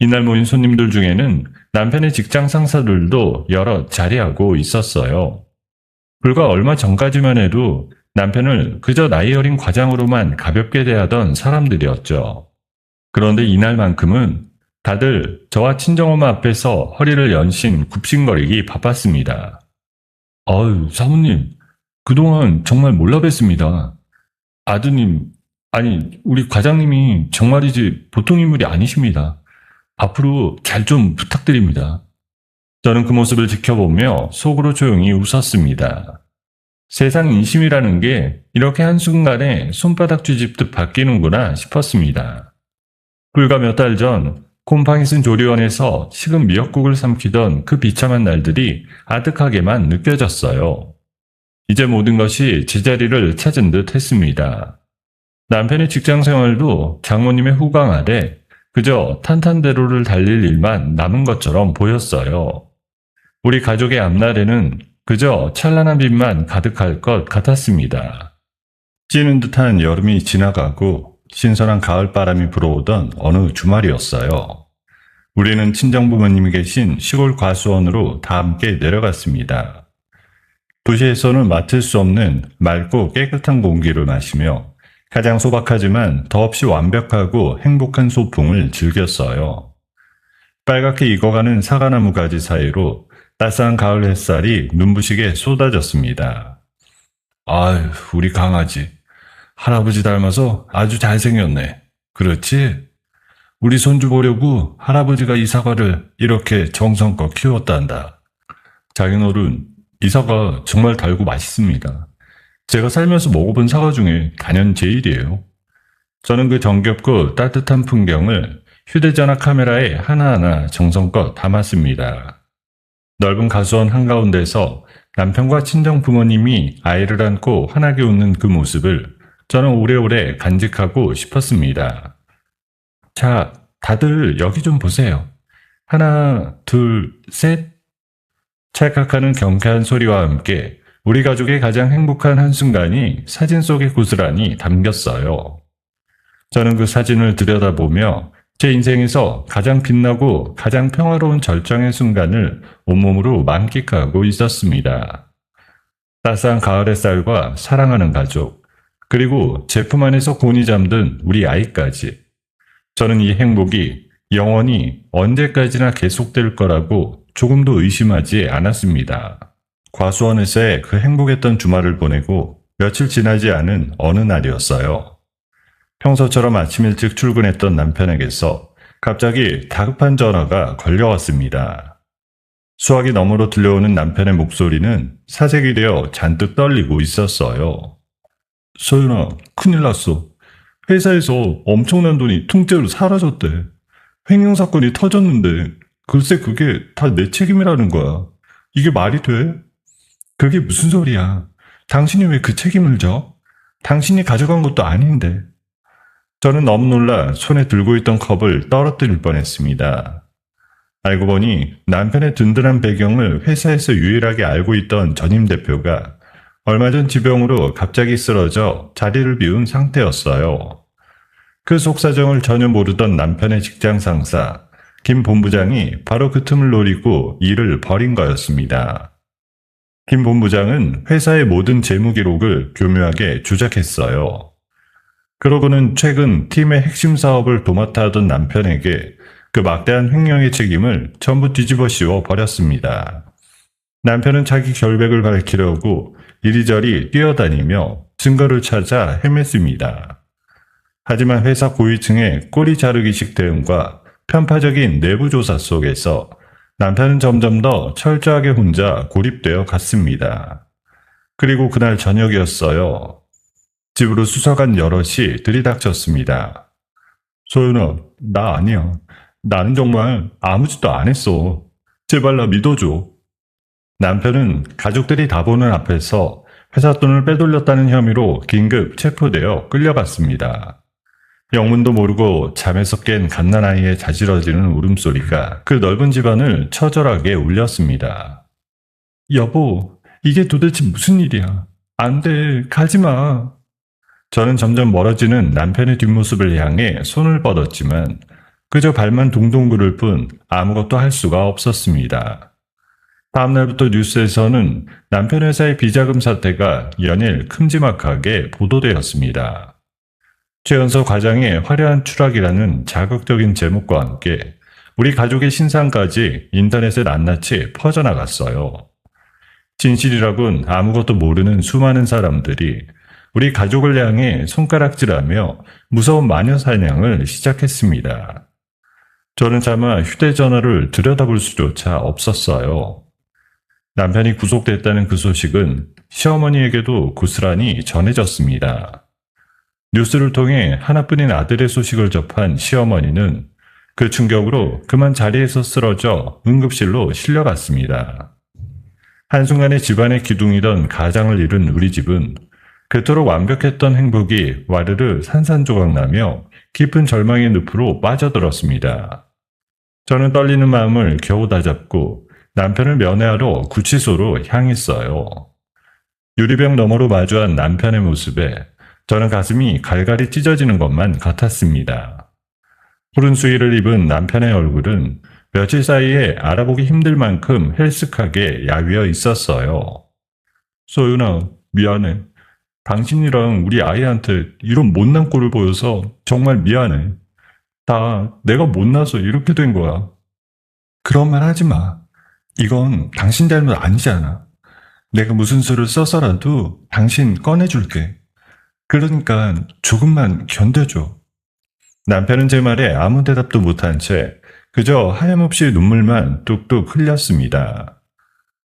S1: 이날 모인 손님들 중에는 남편의 직장 상사들도 여럿 자리하고 있었어요. 불과 얼마 전까지만 해도 남편을 그저 나이 어린 과장으로만 가볍게 대하던 사람들이었죠. 그런데 이날만큼은 다들 저와 친정엄마 앞에서 허리를 연신 굽신거리기 바빴습니다. 아유, 사모님, 그동안 정말 몰라 뵀습니다. 아드님, 아니, 우리 과장님이 정말이지 보통 인물이 아니십니다. 앞으로 잘 좀 부탁드립니다. 저는 그 모습을 지켜보며 속으로 조용히 웃었습니다. 세상 인심이라는 게 이렇게 한순간에 손바닥 쥐집듯 바뀌는구나 싶었습니다. 불과 몇 달 전 곰팡이 쓴 조리원에서 식은 미역국을 삼키던 그 비참한 날들이 아득하게만 느껴졌어요. 이제 모든 것이 제자리를 찾은 듯 했습니다. 남편의 직장 생활도 장모님의 후광 아래 그저 탄탄대로를 달릴 일만 남은 것처럼 보였어요. 우리 가족의 앞날에는 그저 찬란한 빛만 가득할 것 같았습니다. 찌는 듯한 여름이 지나가고 신선한 가을바람이 불어오던 어느 주말이었어요. 우리는 친정부모님이 계신 시골 과수원으로 다 함께 내려갔습니다. 도시에서는 맡을 수 없는 맑고 깨끗한 공기를 마시며 가장 소박하지만 더없이 완벽하고 행복한 소풍을 즐겼어요. 빨갛게 익어가는 사과나무 가지 사이로 따스한 가을 햇살이 눈부시게 쏟아졌습니다. 아유, 우리 강아지. 할아버지 닮아서 아주 잘생겼네. 그렇지? 우리 손주 보려고 할아버지가 이 사과를 이렇게 정성껏 키웠단다. 장인어른, 이 사과 정말 달고 맛있습니다. 제가 살면서 먹어본 사과 중에 단연 제일이에요. 저는 그 정겹고 따뜻한 풍경을 휴대전화 카메라에 하나하나 정성껏 담았습니다. 넓은 가수원 한가운데서 남편과 친정 부모님이 아이를 안고 환하게 웃는 그 모습을 저는 오래오래 간직하고 싶었습니다. 자, 다들 여기 좀 보세요. 하나, 둘, 셋. 찰칵하는 경쾌한 소리와 함께 우리 가족의 가장 행복한 한순간이 사진 속에 고스란히 담겼어요. 저는 그 사진을 들여다보며 제 인생에서 가장 빛나고 가장 평화로운 절정의 순간을 온몸으로 만끽하고 있었습니다. 따스한 가을 햇살과 사랑하는 가족, 그리고 제품 안에서 곤히 잠든 우리 아이까지. 저는 이 행복이 영원히 언제까지나 계속될 거라고 조금도 의심하지 않았습니다. 과수원에서의 그 행복했던 주말을 보내고 며칠 지나지 않은 어느 날이었어요. 평소처럼 아침 일찍 출근했던 남편에게서 갑자기 다급한 전화가 걸려왔습니다. 수화기 너머로 들려오는 남편의 목소리는 사색이 되어 잔뜩 떨리고 있었어요. 서윤아, 큰일 났어. 회사에서 엄청난 돈이 통째로 사라졌대. 횡령사건이 터졌는데 글쎄 그게 다 내 책임이라는 거야. 이게 말이 돼? 그게 무슨 소리야. 당신이 왜 그 책임을 져? 당신이 가져간 것도 아닌데. 저는 너무 놀라 손에 들고 있던 컵을 떨어뜨릴 뻔했습니다. 알고 보니 남편의 든든한 배경을 회사에서 유일하게 알고 있던 전임 대표가 얼마 전 지병으로 갑자기 쓰러져 자리를 비운 상태였어요. 그 속사정을 전혀 모르던 남편의 직장 상사, 김 본부장이 바로 그 틈을 노리고 일을 벌인 거였습니다. 김 본부장은 회사의 모든 재무 기록을 교묘하게 조작했어요. 그러고는 최근 팀의 핵심 사업을 도맡아 하던 남편에게 그 막대한 횡령의 책임을 전부 뒤집어 씌워 버렸습니다. 남편은 자기 결백을 밝히려고 이리저리 뛰어다니며 증거를 찾아 헤맸습니다. 하지만 회사 고위층의 꼬리 자르기식 대응과 편파적인 내부 조사 속에서 남편은 점점 더 철저하게 혼자 고립되어 갔습니다. 그리고 그날 저녁이었어요. 집으로 수사관 여럿이 들이닥쳤습니다. 소윤아, 나 아니야. 나는 정말 아무 짓도 안 했어. 제발 나 믿어줘. 남편은 가족들이 다 보는 앞에서 회사 돈을 빼돌렸다는 혐의로 긴급 체포되어 끌려갔습니다. 영문도 모르고 잠에서 깬 갓난아이의 자지러지는 울음소리가 그 넓은 집안을 처절하게 울렸습니다. 여보, 이게 도대체 무슨 일이야? 안 돼, 가지마. 저는 점점 멀어지는 남편의 뒷모습을 향해 손을 뻗었지만 그저 발만 동동 구를 뿐 아무것도 할 수가 없었습니다. 다음 날부터 뉴스에서는 남편 회사의 비자금 사태가 연일 큼지막하게 보도되었습니다. 최연소 과장의 화려한 추락이라는 자극적인 제목과 함께 우리 가족의 신상까지 인터넷에 낱낱이 퍼져나갔어요. 진실이라곤 아무것도 모르는 수많은 사람들이 우리 가족을 향해 손가락질하며 무서운 마녀 사냥을 시작했습니다. 저는 차마 휴대전화를 들여다볼 수조차 없었어요. 남편이 구속됐다는 그 소식은 시어머니에게도 고스란히 전해졌습니다. 뉴스를 통해 하나뿐인 아들의 소식을 접한 시어머니는 그 충격으로 그만 자리에서 쓰러져 응급실로 실려갔습니다. 한순간에 집안의 기둥이던 가장을 잃은 우리 집은 그토록 완벽했던 행복이 와르르 산산조각나며 깊은 절망의 늪으로 빠져들었습니다. 저는 떨리는 마음을 겨우 다잡고 남편을 면회하러 구치소로 향했어요. 유리병 너머로 마주한 남편의 모습에 저는 가슴이 갈갈이 찢어지는 것만 같았습니다. 푸른 수의를 입은 남편의 얼굴은 며칠 사이에 알아보기 힘들 만큼 헬쓱하게 야위어 있었어요. 소윤아, 미안해. 당신이랑 우리 아이한테 이런 못난 꼴을 보여서 정말 미안해. 다 내가 못나서 이렇게 된 거야. 그런 말 하지 마. 이건 당신 잘못 아니잖아. 내가 무슨 수를 써서라도 당신 꺼내줄게. 그러니까 조금만 견뎌줘. 남편은 제 말에 아무 대답도 못한 채 그저 하염없이 눈물만 뚝뚝 흘렸습니다.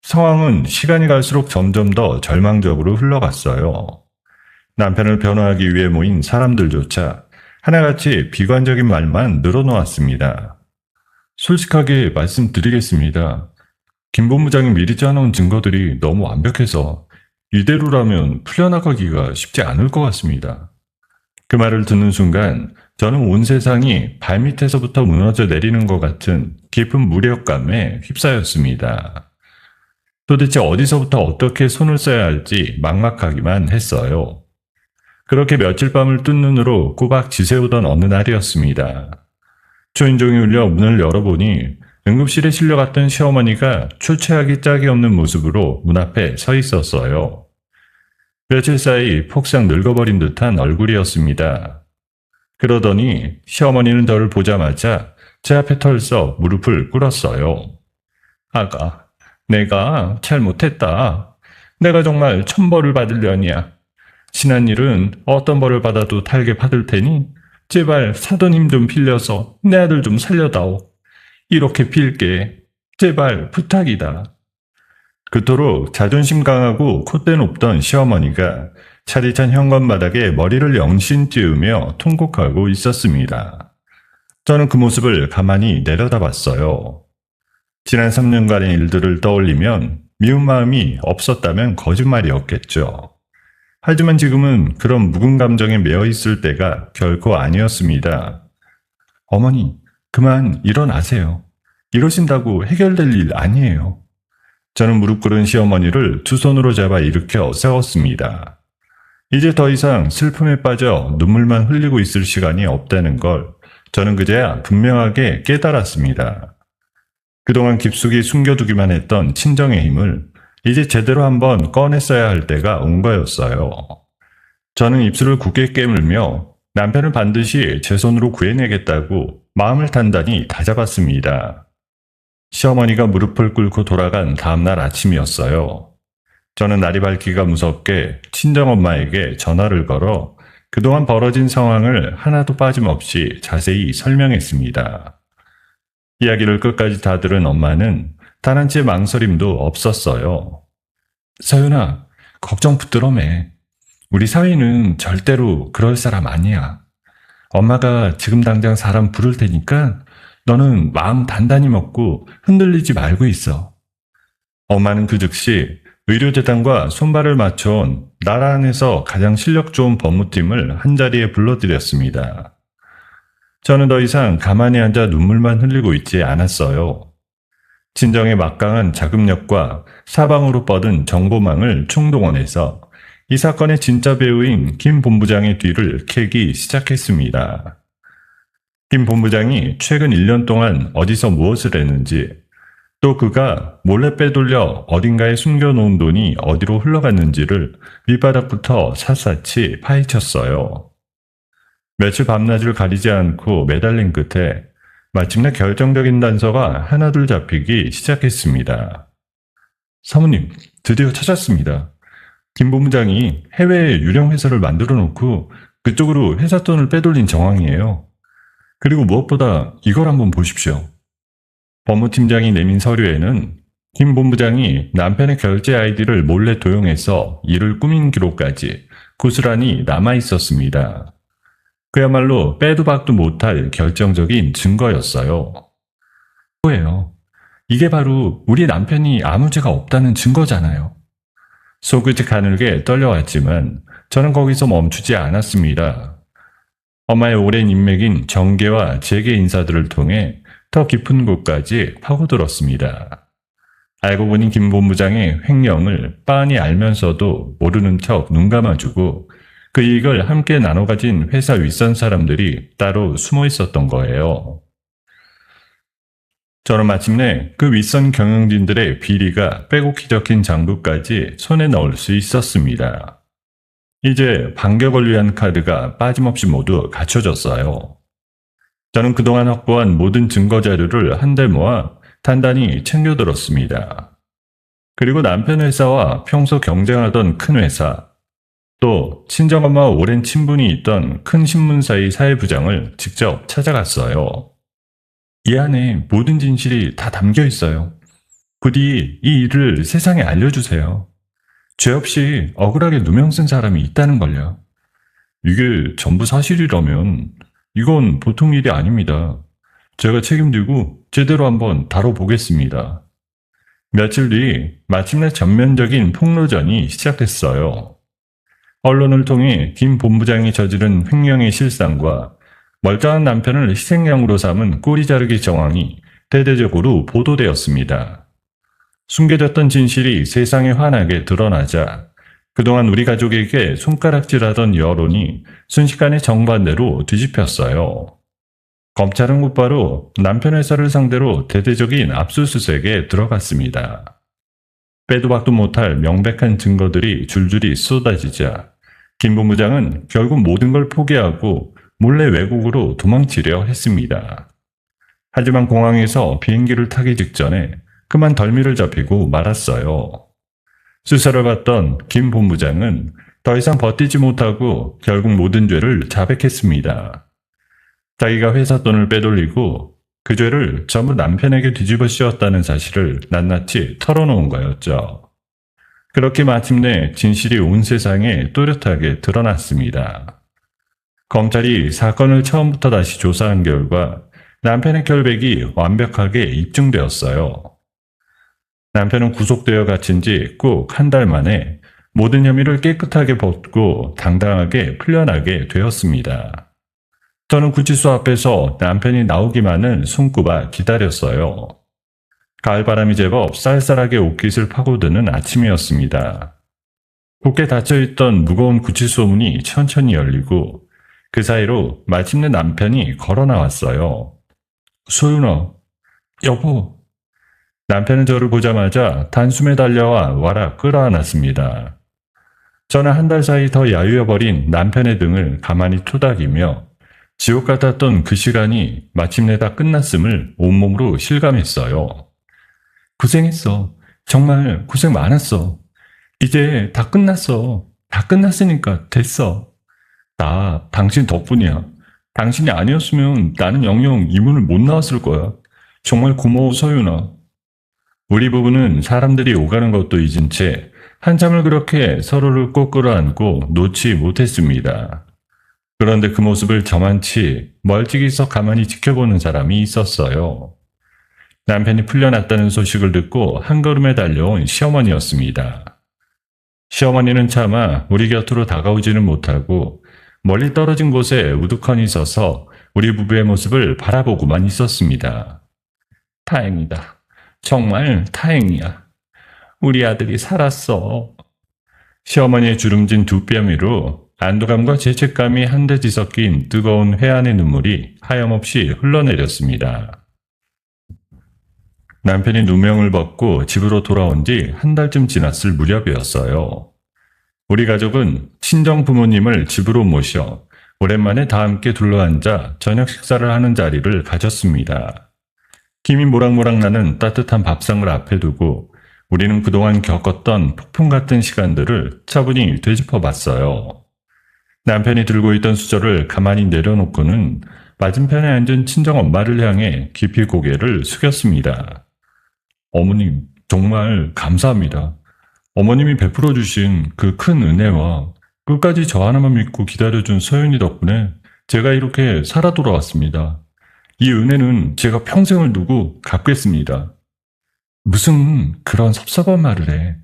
S1: 상황은 시간이 갈수록 점점 더 절망적으로 흘러갔어요. 남편을 변호하기 위해 모인 사람들조차 하나같이 비관적인 말만 늘어놓았습니다. 솔직하게 말씀드리겠습니다. 김 본부장이 미리 짜놓은 증거들이 너무 완벽해서 이대로라면 풀려나가기가 쉽지 않을 것 같습니다. 그 말을 듣는 순간 저는 온 세상이 발밑에서부터 무너져 내리는 것 같은 깊은 무력감에 휩싸였습니다. 도대체 어디서부터 어떻게 손을 써야 할지 막막하기만 했어요. 그렇게 며칠 밤을 뜬 눈으로 꼬박 지새우던 어느 날이었습니다. 초인종이 울려 문을 열어보니 응급실에 실려갔던 시어머니가 출체하기 짝이 없는 모습으로 문 앞에 서 있었어요. 며칠 사이 폭삭 늙어버린 듯한 얼굴이었습니다. 그러더니 시어머니는 저를 보자마자 제 앞에 털썩 무릎을 꿇었어요. 아가, 내가 잘못했다. 내가 정말 천벌을 받으려니야. 지난 일은 어떤 벌을 받아도 달게 받을 테니 제발 사돈 힘 좀 빌려서 내 아들 좀 살려다오. 이렇게 빌게. 제발 부탁이다. 그토록 자존심 강하고 콧대 높던 시어머니가 차디찬 현관바닥에 머리를 영신 찌우며 통곡하고 있었습니다. 저는 그 모습을 가만히 내려다봤어요. 지난 3년간의 일들을 떠올리면 미운 마음이 없었다면 거짓말이었겠죠. 하지만 지금은 그런 묵은 감정에 매여 있을 때가 결코 아니었습니다. 어머니, 그만 일어나세요. 이러신다고 해결될 일 아니에요. 저는 무릎 꿇은 시어머니를 두 손으로 잡아 일으켜 세웠습니다. 이제 더 이상 슬픔에 빠져 눈물만 흘리고 있을 시간이 없다는 걸 저는 그제야 분명하게 깨달았습니다. 그동안 깊숙이 숨겨두기만 했던 친정의 힘을 이제 제대로 한번 꺼냈어야 할 때가 온 거였어요. 저는 입술을 굳게 깨물며 남편을 반드시 제 손으로 구해내겠다고 마음을 단단히 다잡았습니다. 시어머니가 무릎을 꿇고 돌아간 다음날 아침이었어요. 저는 날이 밝기가 무섭게 친정엄마에게 전화를 걸어 그동안 벌어진 상황을 하나도 빠짐없이 자세히 설명했습니다. 이야기를 끝까지 다 들은 엄마는 단 한 채 망설임도 없었어요. 서윤아, 걱정 붙들어 매. 우리 사위는 절대로 그럴 사람 아니야. 엄마가 지금 당장 사람 부를 테니까 너는 마음 단단히 먹고 흔들리지 말고 있어. 엄마는 그 즉시 의료재단과 손발을 맞춰온 나라 안에서 가장 실력 좋은 법무팀을 한자리에 불러들였습니다. 저는 더 이상 가만히 앉아 눈물만 흘리고 있지 않았어요. 친정의 막강한 자금력과 사방으로 뻗은 정보망을 총동원해서 이 사건의 진짜 배우인 김 본부장의 뒤를 캐기 시작했습니다. 김 본부장이 최근 1년 동안 어디서 무엇을 했는지, 또 그가 몰래 빼돌려 어딘가에 숨겨놓은 돈이 어디로 흘러갔는지를 밑바닥부터 샅샅이 파헤쳤어요. 며칠 밤낮을 가리지 않고 매달린 끝에 마침내 결정적인 단서가 하나둘 잡히기 시작했습니다. 사모님, 드디어 찾았습니다. 김 본부장이 해외에 유령 회사를 만들어 놓고 그쪽으로 회사 돈을 빼돌린 정황이에요. 그리고 무엇보다 이걸 한번 보십시오. 법무팀장이 내민 서류에는 김 본부장이 남편의 결제 아이디를 몰래 도용해서 이를 꾸민 기록까지 고스란히 남아 있었습니다. 그야말로 빼도 박도 못할 결정적인 증거였어요. 뭐예요? 이게 바로 우리 남편이 아무 죄가 없다는 증거잖아요. 속끝이 가늘게 떨려왔지만 저는 거기서 멈추지 않았습니다. 엄마의 오랜 인맥인 정계와 재계 인사들을 통해 더 깊은 곳까지 파고들었습니다. 알고 보니 김 본부장의 횡령을 빤히 알면서도 모르는 척 눈 감아주고 그 이익을 함께 나눠 가진 회사 윗선 사람들이 따로 숨어 있었던 거예요. 저는 마침내 그 윗선 경영진들의 비리가 빼곡히 적힌 장부까지 손에 넣을 수 있었습니다. 이제 반격을 위한 카드가 빠짐없이 모두 갖춰졌어요. 저는 그동안 확보한 모든 증거 자료를 한데 모아 단단히 챙겨들었습니다. 그리고 남편 회사와 평소 경쟁하던 큰 회사, 또 친정엄마와 오랜 친분이 있던 큰 신문사의 사회부장을 직접 찾아갔어요. 이 안에 모든 진실이 다 담겨 있어요. 부디 이 일을 세상에 알려주세요. 죄 없이 억울하게 누명 쓴 사람이 있다는 걸요. 이게 전부 사실이라면 이건 보통 일이 아닙니다. 제가 책임지고 제대로 한번 다뤄보겠습니다. 며칠 뒤 마침내 전면적인 폭로전이 시작됐어요. 언론을 통해 김 본부장이 저지른 횡령의 실상과 멀쩡한 남편을 희생양으로 삼은 꼬리 자르기 정황이 대대적으로 보도되었습니다. 숨겨졌던 진실이 세상에 환하게 드러나자 그동안 우리 가족에게 손가락질하던 여론이 순식간에 정반대로 뒤집혔어요. 검찰은 곧바로 남편 회사를 상대로 대대적인 압수수색에 들어갔습니다. 빼도 박도 못할 명백한 증거들이 줄줄이 쏟아지자 김 본부장은 결국 모든 걸 포기하고 몰래 외국으로 도망치려 했습니다. 하지만 공항에서 비행기를 타기 직전에 그만 덜미를 잡히고 말았어요. 수사를 받던 김 본부장은 더 이상 버티지 못하고 결국 모든 죄를 자백했습니다. 자기가 회사 돈을 빼돌리고 그 죄를 전부 남편에게 뒤집어 씌웠다는 사실을 낱낱이 털어놓은 거였죠. 그렇게 마침내 진실이 온 세상에 또렷하게 드러났습니다. 검찰이 사건을 처음부터 다시 조사한 결과 남편의 결백이 완벽하게 입증되었어요. 남편은 구속되어 갇힌 지 꼭 한 달 만에 모든 혐의를 깨끗하게 벗고 당당하게 풀려나게 되었습니다. 저는 구치소 앞에서 남편이 나오기만을 손꼽아 기다렸어요. 가을바람이 제법 쌀쌀하게 옷깃을 파고드는 아침이었습니다. 굳게 닫혀있던 무거운 구치소 문이 천천히 열리고 그 사이로 마침내 남편이 걸어 나왔어요. 소윤아, 여보. 남편은 저를 보자마자 단숨에 달려와 와라 끌어안았습니다. 저는 한 달 사이 더 야유어버린 남편의 등을 가만히 토닥이며 지옥 같았던 그 시간이 마침내 다 끝났음을 온몸으로 실감했어요. 고생했어. 정말 고생 많았어. 이제 다 끝났어. 다 끝났으니까 됐어. 나 당신 덕분이야. 당신이 아니었으면 나는 영영 이 문을 못 나왔을 거야. 정말 고마워, 서윤아. 우리 부부는 사람들이 오가는 것도 잊은 채 한참을 그렇게 서로를 꼭 끌어안고 놓지 못했습니다. 그런데 그 모습을 저만치 멀찍이서 가만히 지켜보는 사람이 있었어요. 남편이 풀려났다는 소식을 듣고 한 걸음에 달려온 시어머니였습니다. 시어머니는 차마 우리 곁으로 다가오지는 못하고 멀리 떨어진 곳에 우두커니 서서 우리 부부의 모습을 바라보고만 있었습니다. 다행이다. 정말 다행이야. 우리 아들이 살았어. 시어머니의 주름진 두 뺨 위로 안도감과 죄책감이 한데 뒤섞인 뜨거운 회한의 눈물이 하염없이 흘러내렸습니다. 남편이 누명을 벗고 집으로 돌아온 지 한 달쯤 지났을 무렵이었어요. 우리 가족은 친정 부모님을 집으로 모셔 오랜만에 다 함께 둘러앉아 저녁 식사를 하는 자리를 가졌습니다. 김이 모락모락 나는 따뜻한 밥상을 앞에 두고 우리는 그동안 겪었던 폭풍 같은 시간들을 차분히 되짚어 봤어요. 남편이 들고 있던 수저를 가만히 내려놓고는 맞은편에 앉은 친정엄마를 향해 깊이 고개를 숙였습니다. 어머님, 정말 감사합니다. 어머님이 베풀어 주신 그 큰 은혜와 끝까지 저 하나만 믿고 기다려준 서윤이 덕분에 제가 이렇게 살아 돌아왔습니다. 이 은혜는 제가 평생을 두고 갚겠습니다. 무슨 그런 섭섭한 말을 해.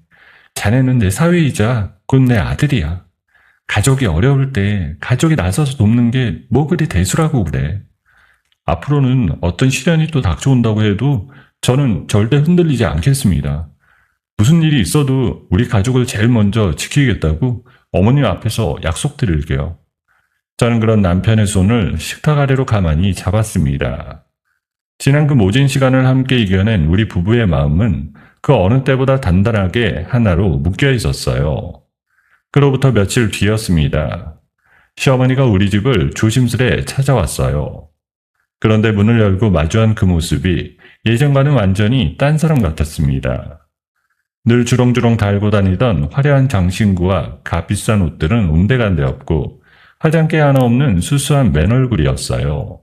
S1: 자네는 내 사위이자 곧 내 아들이야. 가족이 어려울 때 가족이 나서서 돕는 게 뭐 그리 대수라고 그래. 앞으로는 어떤 시련이 또 닥쳐온다고 해도 저는 절대 흔들리지 않겠습니다. 무슨 일이 있어도 우리 가족을 제일 먼저 지키겠다고 어머님 앞에서 약속드릴게요. 저는 그런 남편의 손을 식탁 아래로 가만히 잡았습니다. 지난 그 모진 시간을 함께 이겨낸 우리 부부의 마음은 그 어느 때보다 단단하게 하나로 묶여 있었어요. 그로부터 며칠 뒤였습니다. 시어머니가 우리 집을 조심스레 찾아왔어요. 그런데 문을 열고 마주한 그 모습이 예전과는 완전히 딴 사람 같았습니다. 늘 주렁주렁 달고 다니던 화려한 장신구와 값비싼 옷들은 온데간데 없고 화장기 하나 없는 수수한 맨얼굴이었어요.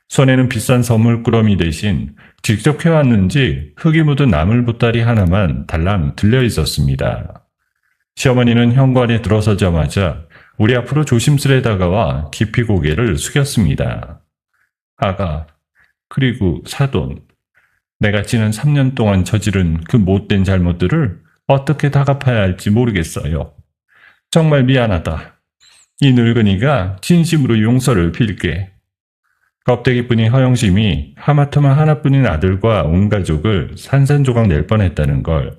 S1: 손에는 비싼 선물꾸러미 대신 직접 해왔는지 흙이 묻은 나물 보따리 하나만 달랑 들려 있었습니다. 시어머니는 현관에 들어서자마자 우리 앞으로 조심스레 다가와 깊이 고개를 숙였습니다. 아가, 그리고 사돈, 내가 지난 3년 동안 저지른 그 못된 잘못들을 어떻게 다 갚아야 할지 모르겠어요. 정말 미안하다. 이 늙은이가 진심으로 용서를 빌게. 껍데기뿐인 허영심이 하마터면 하나뿐인 아들과 온 가족을 산산조각 낼 뻔했다는 걸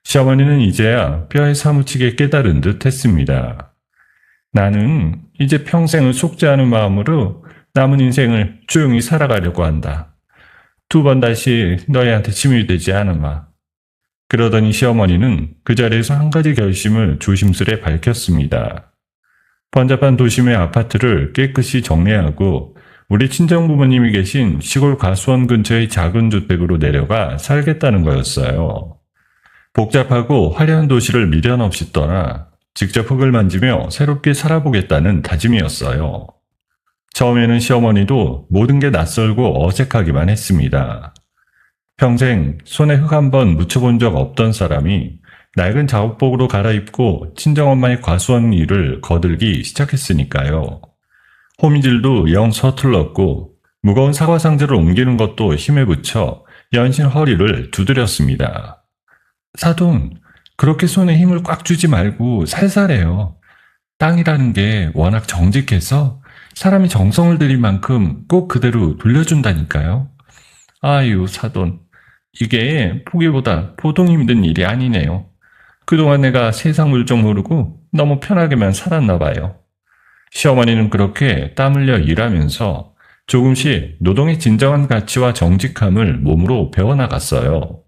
S1: 시어머니는 이제야 뼈에 사무치게 깨달은 듯 했습니다. 나는 이제 평생을 속죄하는 마음으로 남은 인생을 조용히 살아가려고 한다. 2번 다시 너희한테 짐이 되지 않으마. 그러더니 시어머니는 그 자리에서 한 가지 결심을 조심스레 밝혔습니다. 번잡한 도심의 아파트를 깨끗이 정리하고 우리 친정부모님이 계신 시골 과수원 근처의 작은 주택으로 내려가 살겠다는 거였어요. 복잡하고 화려한 도시를 미련 없이 떠나 직접 흙을 만지며 새롭게 살아보겠다는 다짐이었어요. 처음에는 시어머니도 모든 게 낯설고 어색하기만 했습니다. 평생 손에 흙 한 번 묻혀본 적 없던 사람이 낡은 작업복으로 갈아입고 친정엄마의 과수원 일을 거들기 시작했으니까요. 호미질도 영 서툴렀고 무거운 사과 상자를 옮기는 것도 힘에 붙여 연신 허리를 두드렸습니다. 사돈, 그렇게 손에 힘을 꽉 주지 말고 살살해요. 땅이라는 게 워낙 정직해서 사람이 정성을 들일 만큼 꼭 그대로 돌려준다니까요. 아유, 사돈. 이게 보기보다 보통 힘든 일이 아니네요. 그동안 내가 세상 물정 모르고 너무 편하게만 살았나 봐요. 시어머니는 그렇게 땀 흘려 일하면서 조금씩 노동의 진정한 가치와 정직함을 몸으로 배워나갔어요.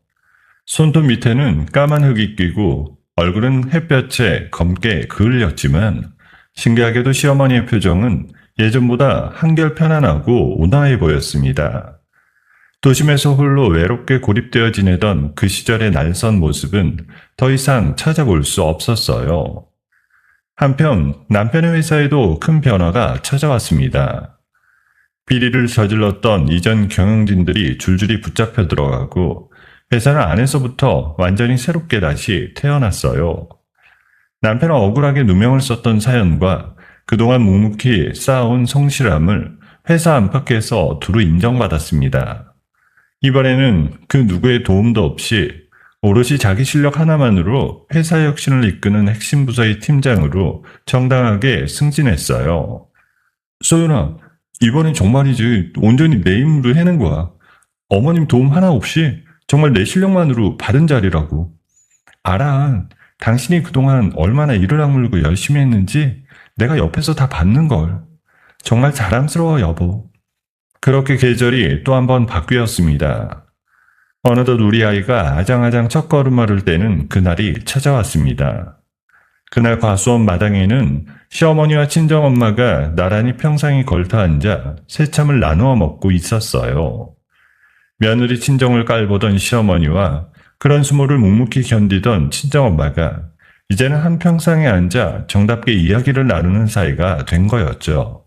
S1: 손톱 밑에는 까만 흙이 끼고 얼굴은 햇볕에 검게 그을렸지만 신기하게도 시어머니의 표정은 예전보다 한결 편안하고 온화해 보였습니다. 도심에서 홀로 외롭게 고립되어 지내던 그 시절의 날선 모습은 더 이상 찾아볼 수 없었어요. 한편 남편의 회사에도 큰 변화가 찾아왔습니다. 비리를 저질렀던 이전 경영진들이 줄줄이 붙잡혀 들어가고 회사는 안에서부터 완전히 새롭게 다시 태어났어요. 남편은 억울하게 누명을 썼던 사연과 그동안 묵묵히 쌓아온 성실함을 회사 안팎에서 두루 인정받았습니다. 이번에는 그 누구의 도움도 없이 오롯이 자기 실력 하나만으로 회사 혁신을 이끄는 핵심 부서의 팀장으로 정당하게 승진했어요. 소윤아, 이번엔 정말이지 온전히 내 힘으로 해낸 거야. 어머님 도움 하나 없이 정말 내 실력만으로 받은 자리라고. 알아. 당신이 그동안 얼마나 이를 악물고 열심히 했는지 내가 옆에서 다 봤는걸. 정말 자랑스러워, 여보. 그렇게 계절이 또 한 번 바뀌었습니다. 어느덧 우리 아이가 아장아장 첫걸음마를 떼는 그날이 찾아왔습니다. 그날 과수원 마당에는 시어머니와 친정엄마가 나란히 평상에 걸터앉아 새참을 나누어 먹고 있었어요. 며느리 친정을 깔보던 시어머니와 그런 수모를 묵묵히 견디던 친정엄마가 이제는 한 평상에 앉아 정답게 이야기를 나누는 사이가 된 거였죠.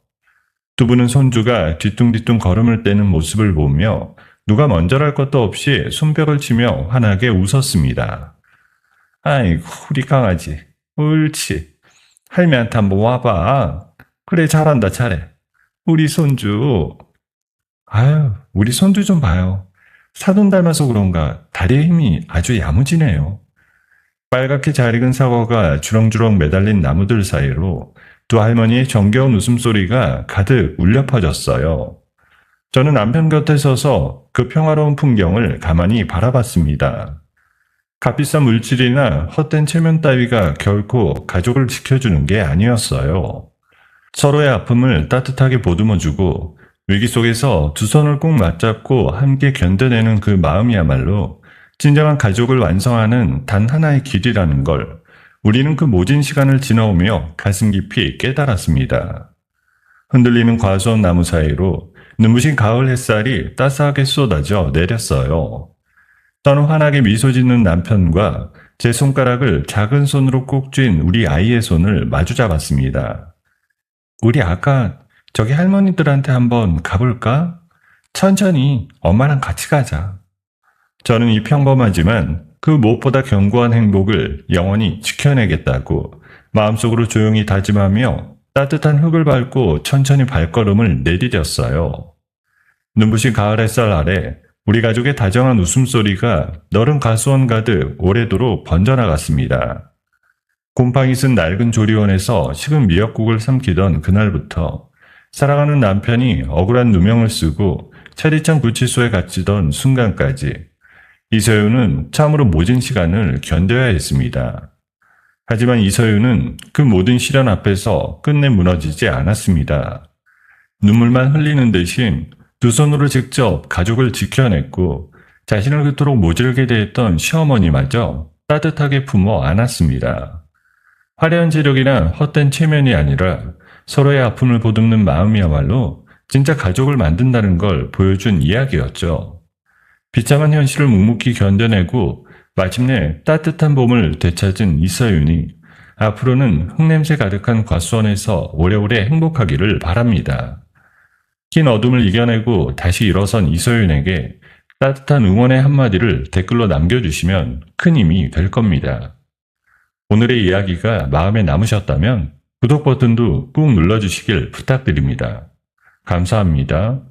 S1: 두 분은 손주가 뒤뚱뒤뚱 걸음을 떼는 모습을 보며 누가 먼저랄 것도 없이 손뼉을 치며 환하게 웃었습니다. 아이고, 우리 강아지. 옳지. 할매한테 한번 와봐. 그래, 잘한다, 잘해. 우리 손주. 아유, 우리 손주 좀 봐요. 사돈 닮아서 그런가 다리의 힘이 아주 야무지네요. 빨갛게 잘 익은 사과가 주렁주렁 매달린 나무들 사이로 두 할머니의 정겨운 웃음소리가 가득 울려 퍼졌어요. 저는 남편 곁에 서서 그 평화로운 풍경을 가만히 바라봤습니다. 값비싼 물질이나 헛된 체면 따위가 결코 가족을 지켜주는 게 아니었어요. 서로의 아픔을 따뜻하게 보듬어주고 위기 속에서 두 손을 꼭 맞잡고 함께 견뎌내는 그 마음이야말로 진정한 가족을 완성하는 단 하나의 길이라는 걸 우리는 그 모진 시간을 지나오며 가슴 깊이 깨달았습니다. 흔들리는 과수원 나무 사이로 눈부신 가을 햇살이 따스하게 쏟아져 내렸어요. 저는 환하게 미소 짓는 남편과 제 손가락을 작은 손으로 꼭 쥔 우리 아이의 손을 마주 잡았습니다. 우리 아까 저기 할머니들한테 한번 가볼까? 천천히 엄마랑 같이 가자. 저는 이 평범하지만 그 무엇보다 견고한 행복을 영원히 지켜내겠다고 마음속으로 조용히 다짐하며 따뜻한 흙을 밟고 천천히 발걸음을 내디뎠어요. 눈부신 가을 햇살 아래 우리 가족의 다정한 웃음소리가 너른 가수원 가득 오래도록 번져나갔습니다. 곰팡이 쓴 낡은 조리원에서 식은 미역국을 삼키던 그날부터 사랑하는 남편이 억울한 누명을 쓰고 차디찬 구치소에 갇히던 순간까지 이서윤은 참으로 모진 시간을 견뎌야 했습니다. 하지만 이서윤은 그 모든 시련 앞에서 끝내 무너지지 않았습니다. 눈물만 흘리는 대신 두 손으로 직접 가족을 지켜냈고 자신을 그토록 모질게 대했던 시어머니마저 따뜻하게 품어 안았습니다. 화려한 재력이나 헛된 체면이 아니라 서로의 아픔을 보듬는 마음이야말로 진짜 가족을 만든다는 걸 보여준 이야기였죠. 비참한 현실을 묵묵히 견뎌내고 마침내 따뜻한 봄을 되찾은 이서윤이 앞으로는 흙냄새 가득한 과수원에서 오래오래 행복하기를 바랍니다. 긴 어둠을 이겨내고 다시 일어선 이서윤에게 따뜻한 응원의 한마디를 댓글로 남겨주시면 큰 힘이 될 겁니다. 오늘의 이야기가 마음에 남으셨다면 구독 버튼도 꾹 눌러주시길 부탁드립니다. 감사합니다.